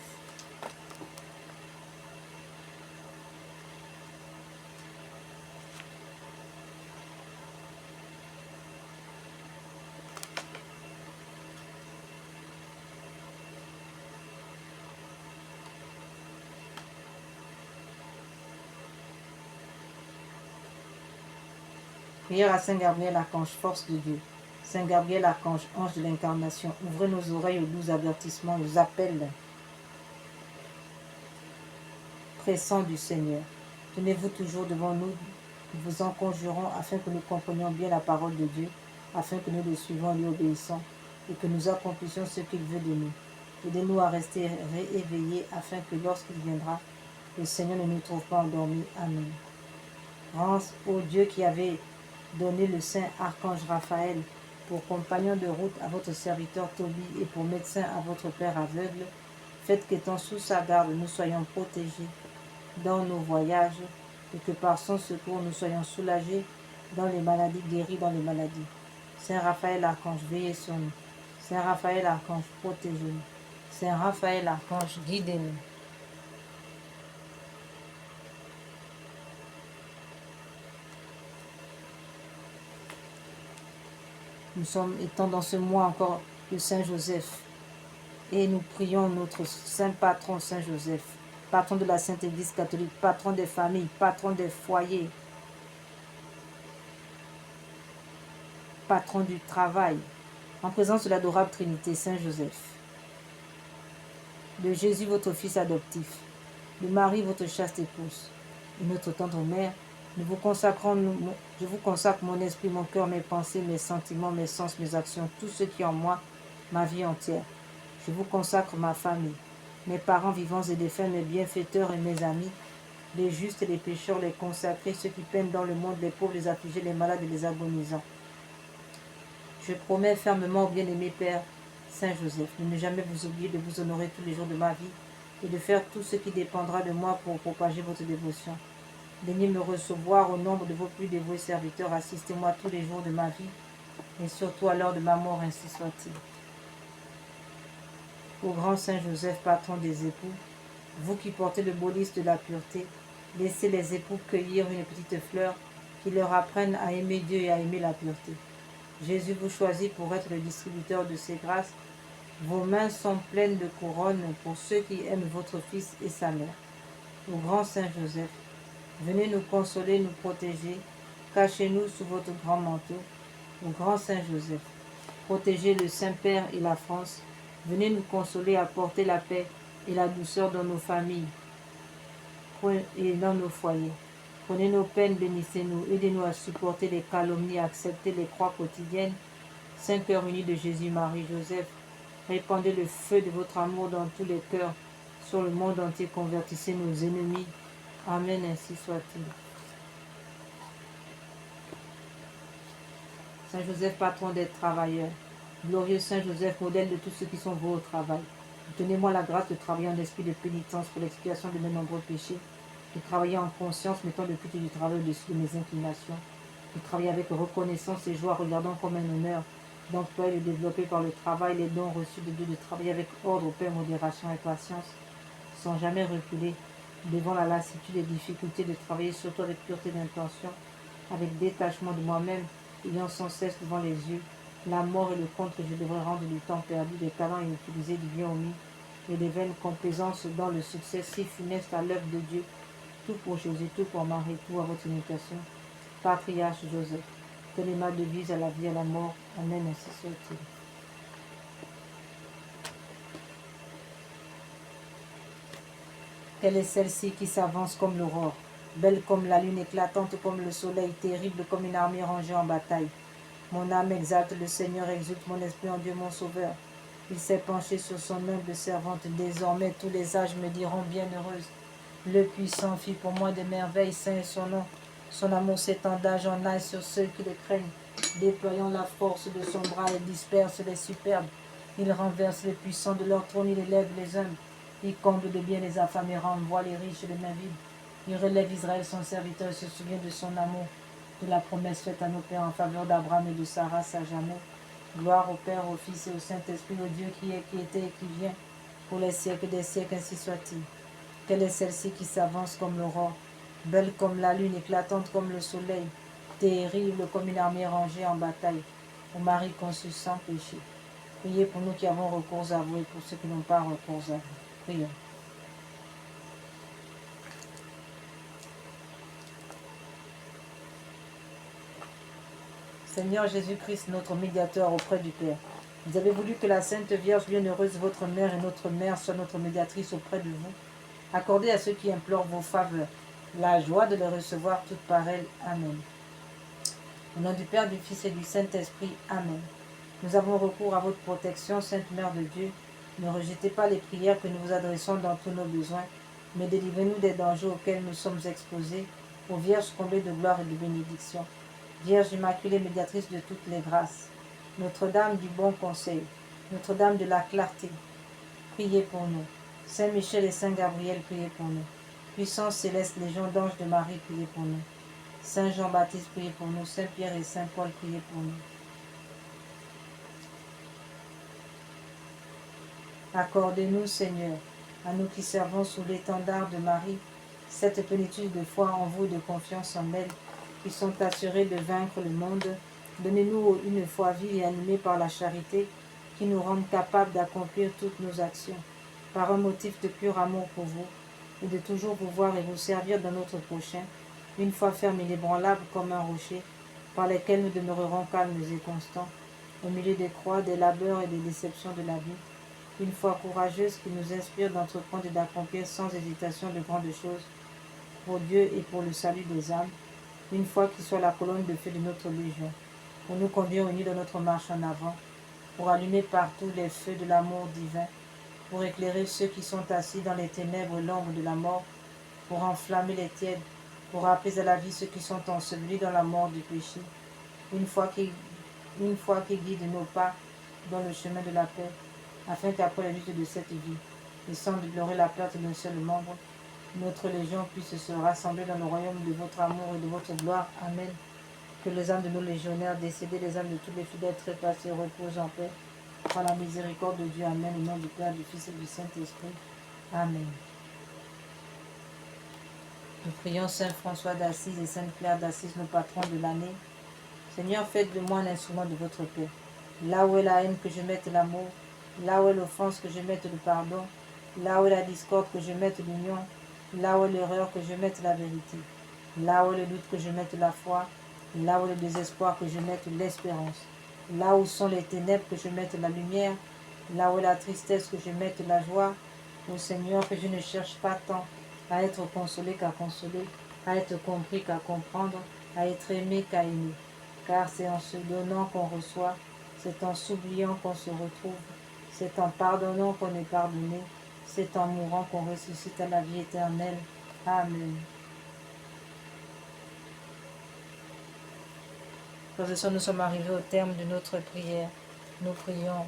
Prière à Saint Gabriel, archange, force de Dieu. Saint Gabriel, archange, ange de l'incarnation, ouvrez nos oreilles aux doux avertissements, aux appels pressant du Seigneur. Tenez-vous toujours devant nous, nous vous en conjurons, afin que nous comprenions bien la parole de Dieu, afin que nous le suivions et lui obéissons, et que nous accomplissions ce qu'il veut de nous. Aidez-nous à rester rééveillés, afin que lorsqu'il viendra, le Seigneur ne nous trouve pas endormis. Amen. Grâce au Dieu qui avait donné le saint archange Raphaël pour compagnon de route à votre serviteur Tobie et pour médecin à votre père aveugle, faites qu'étant sous sa garde, nous soyons protégés dans nos voyages et que par son secours, nous soyons soulagés dans les maladies, guéris dans les maladies. Saint Raphaël archange, veillez sur nous. Saint Raphaël archange, protégez-nous. Saint Raphaël archange, guidez-nous. Nous sommes étant dans ce mois encore de Saint Joseph et nous prions notre saint patron Saint Joseph, patron de la Sainte Église catholique, patron des familles, patron des foyers, patron du travail, en présence de l'adorable Trinité, Saint Joseph, de Jésus votre Fils adoptif, de Marie votre chaste épouse, et notre tendre mère, je vous consacre mon esprit, mon cœur, mes pensées, mes sentiments, mes sens, mes actions, tout ce qui est en moi, ma vie entière. Je vous consacre ma famille, mes parents vivants et défunts, mes bienfaiteurs et mes amis, les justes et les pécheurs, les consacrés, ceux qui peinent dans le monde, les pauvres, les affligés, les malades et les agonisants. Je promets fermement au bien-aimé Père Saint Joseph de ne jamais vous oublier de vous honorer tous les jours de ma vie et de faire tout ce qui dépendra de moi pour propager votre dévotion. Daignez me recevoir au nombre de vos plus dévoués serviteurs, assistez-moi tous les jours de ma vie et surtout à l'heure de ma mort, ainsi soit-il. Ô grand Saint Joseph, patron des époux, vous qui portez le beau lys de la pureté, laissez les époux cueillir une petite fleur qui leur apprenne à aimer Dieu et à aimer la pureté. Jésus vous choisit pour être le distributeur de ces grâces. Vos mains sont pleines de couronnes pour ceux qui aiment votre Fils et sa mère. Ô grand Saint Joseph, venez nous consoler, nous protéger, cachez-nous sous votre grand manteau. Ô grand Saint Joseph, protégez le Saint-Père et la France. Venez nous consoler, apporter la paix et la douceur dans nos familles et dans nos foyers. Prenez nos peines, bénissez-nous, aidez-nous à supporter les calomnies, à accepter les croix quotidiennes. Saint cœur uni de Jésus, Marie, Joseph, répandez le feu de votre amour dans tous les cœurs, sur le monde entier, convertissez nos ennemis. Amen, ainsi soit-il. Saint Joseph, patron des travailleurs, glorieux Saint Joseph, modèle de tous ceux qui sont voués au travail, donnez-moi la grâce de travailler en esprit de pénitence pour l'expiation de mes nombreux péchés, de travailler en conscience, mettant le culte du travail au-dessus de mes inclinations, de travailler avec reconnaissance et joie, regardant comme un honneur, d'employer et de développer par le travail les dons reçus de Dieu, de travailler avec ordre, paix, modération et patience, sans jamais reculer devant la lassitude et les difficultés, de travailler surtout avec pureté d'intention, avec détachement de moi-même, ayant sans cesse devant les yeux la mort et le compte que je devrais rendre du temps perdu, des talents inutilisés, du bien omis, et des vaines complaisances dans le succès si funeste à l'œuvre de Dieu, tout pour Jésus, tout pour Marie, tout à votre imitation. Patriarche Joseph, telle est ma devise à la vie et à la mort. Amen, ainsi soit-il. Quelle est celle-ci qui s'avance comme l'aurore, belle comme la lune, éclatante comme le soleil, terrible comme une armée rangée en bataille. Mon âme exalte le Seigneur, exulte mon esprit en Dieu mon Sauveur. Il s'est penché sur son humble servante, désormais tous les âges me diront bienheureuse. Le puissant fit pour moi des merveilles, saint est son nom. Son amour s'étend d'âge en âge sur ceux qui le craignent. Déployant la force de son bras, il disperse les superbes. Il renverse les puissants de leur trône, il élève les hommes. Il comble de bien les affamés, renvoie les riches et les mains vides. Il relève Israël son serviteur, il se souvient de son amour, de la promesse faite à nos pères en faveur d'Abraham et de sa race à jamais. Gloire au Père, au Fils et au Saint-Esprit, au Dieu qui est, qui était et qui vient, pour les siècles des siècles, ainsi soit-il. Quelle est celle-ci qui s'avance comme l'aurore, belle comme la lune, éclatante comme le soleil, terrible comme une armée rangée en bataille, au Marie conçu sans péché. Priez pour nous qui avons recours à vous et pour ceux qui n'ont pas recours à vous. Prions. Seigneur Jésus-Christ, notre médiateur auprès du Père, vous avez voulu que la Sainte Vierge Bienheureuse, votre mère et notre mère, soit notre médiatrice auprès de vous. Accordez à ceux qui implorent vos faveurs la joie de les recevoir toutes par elles. Amen. Au nom du Père, du Fils et du Saint-Esprit. Amen. Nous avons recours à votre protection, Sainte Mère de Dieu. Ne rejetez pas les prières que nous vous adressons dans tous nos besoins, mais délivrez-nous des dangers auxquels nous sommes exposés, ô Vierge comblée de gloire et de bénédiction. Vierge Immaculée, médiatrice de toutes les grâces, Notre-Dame du bon conseil, Notre-Dame de la clarté, priez pour nous. Saint Michel et Saint Gabriel, priez pour nous. Puissance céleste, Légion d'anges de Marie, priez pour nous. Saint Jean-Baptiste, priez pour nous. Saint Pierre et Saint Paul, priez pour nous. Accordez-nous, Seigneur, à nous qui servons sous l'étendard de Marie, cette plénitude de foi en vous et de confiance en elle, qui sont assurés de vaincre le monde. Donnez-nous une foi vive et animée par la charité, qui nous rende capables d'accomplir toutes nos actions, par un motif de pur amour pour vous, et de toujours vous voir et vous servir dans notre prochain, une foi ferme et inébranlable comme un rocher, par lesquels nous demeurerons calmes et constants, au milieu des croix, des labeurs et des déceptions de la vie, une foi courageuse qui nous inspire d'entreprendre et d'accomplir sans hésitation de grandes choses, pour Dieu et pour le salut des âmes, une foi qui soit la colonne de feu de notre légion, pour nous conduire unis dans notre marche en avant, pour allumer partout les feux de l'amour divin, pour éclairer ceux qui sont assis dans les ténèbres et l'ombre de la mort, pour enflammer les tièdes, pour rappeler à la vie ceux qui sont ensevelis dans la mort du péché, une foi qui guide nos pas dans le chemin de la paix, afin qu'après la lutte de cette vie, et sans déplorer la perte d'un seul membre, notre Légion puisse se rassembler dans le royaume de votre amour et de votre gloire. Amen. Que les âmes de nos légionnaires décédés, les âmes de tous les fidèles trépassés reposent en paix. Par la miséricorde de Dieu. Amen. Au nom du Père, du Fils et du Saint-Esprit. Amen. Nous prions Saint François d'Assise et Sainte Claire d'Assise, nos patrons de l'année. Seigneur, faites de moi un instrument de votre paix. Là où est la haine, que je mette l'amour. Là où est l'offense, que je mette le pardon. Là où est la discorde, que je mette l'union. Là où est l'erreur, que je mette la vérité. Là où est le doute, que je mette la foi. Là où est le désespoir, que je mette l'espérance. Là où sont les ténèbres, que je mette la lumière. Là où est la tristesse, que je mette la joie. Ô Seigneur, que je ne cherche pas tant à être consolé qu'à consoler, à être compris qu'à comprendre, à être aimé qu'à aimer. Car c'est en se donnant qu'on reçoit, c'est en s'oubliant qu'on se retrouve, c'est en pardonnant qu'on est pardonné, c'est en mourant qu'on ressuscite à la vie éternelle. Amen. Frères et sœurs, nous sommes arrivés au terme de notre prière. Nous prions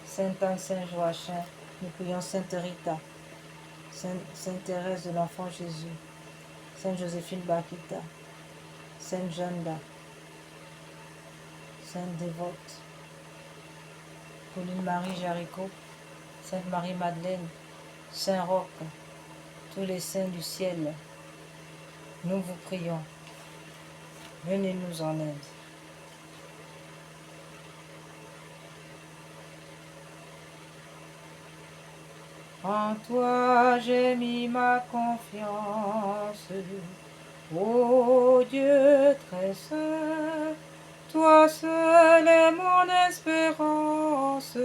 Sainte Anne, Saint Joachim, nous prions Sainte Rita, Sainte Thérèse de l'Enfant Jésus, Sainte Joséphine Bakita, Sainte Jeanne d'Arc, Sainte Dévote, Pauline Marie Jaricot, Sainte Marie-Madeleine, Saint Roch, tous les saints du ciel, nous vous prions. Venez-nous en aide. En toi j'ai mis ma confiance, ô Dieu très saint, toi seul est mon espérance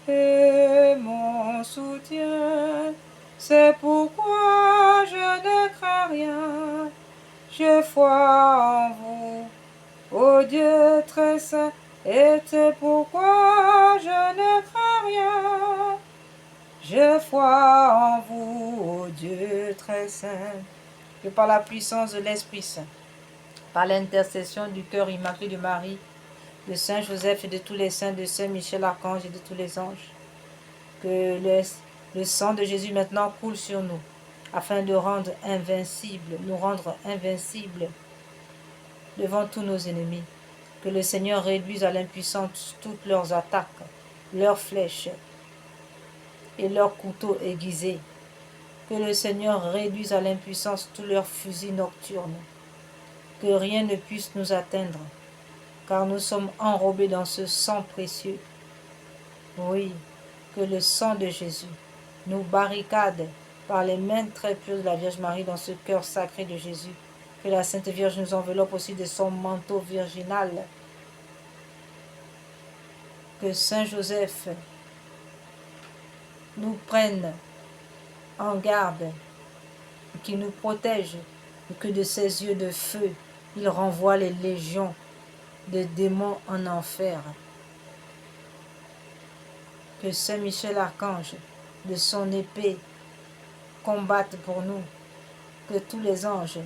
et mon soutien. C'est pourquoi je ne crains rien, j'ai foi en vous, ô Dieu très saint, et c'est pourquoi je ne crains rien. J'ai foi en vous, ô Dieu très saint, que par la puissance de l'Esprit Saint, par l'intercession du cœur immaculé de Marie, de Saint Joseph et de tous les saints, de Saint Michel Archange et de tous les anges, que le sang de Jésus maintenant coule sur nous, afin de nous rendre invincibles devant tous nos ennemis. Que le Seigneur réduise à l'impuissance toutes leurs attaques, leurs flèches et leurs couteaux aiguisés. Que le Seigneur réduise à l'impuissance tous leurs fusils nocturnes. Que rien ne puisse nous atteindre, car nous sommes enrobés dans ce sang précieux. Oui, que le sang de Jésus nous barricade par les mains très pures de la Vierge Marie dans ce cœur sacré de Jésus. Que la Sainte Vierge nous enveloppe aussi de son manteau virginal. Que Saint Joseph nous prenne en garde, et qu'il nous protège, et que de ses yeux de feu, il renvoie les légions de démons en enfer. Que Saint Michel Archange, de son épée, combatte pour nous. Que tous les anges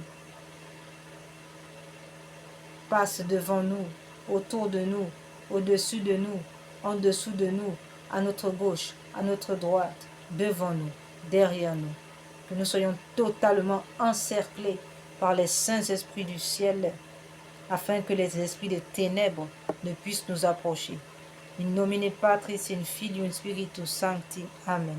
passent devant nous, autour de nous, au-dessus de nous, en dessous de nous, à notre gauche, à notre droite, devant nous, derrière nous. Que nous soyons totalement encerclés par les saints esprits du ciel, afin que les esprits des ténèbres ne puissent nous approcher. In nomine Patris et Filii et Spiritus Sancti. Amen.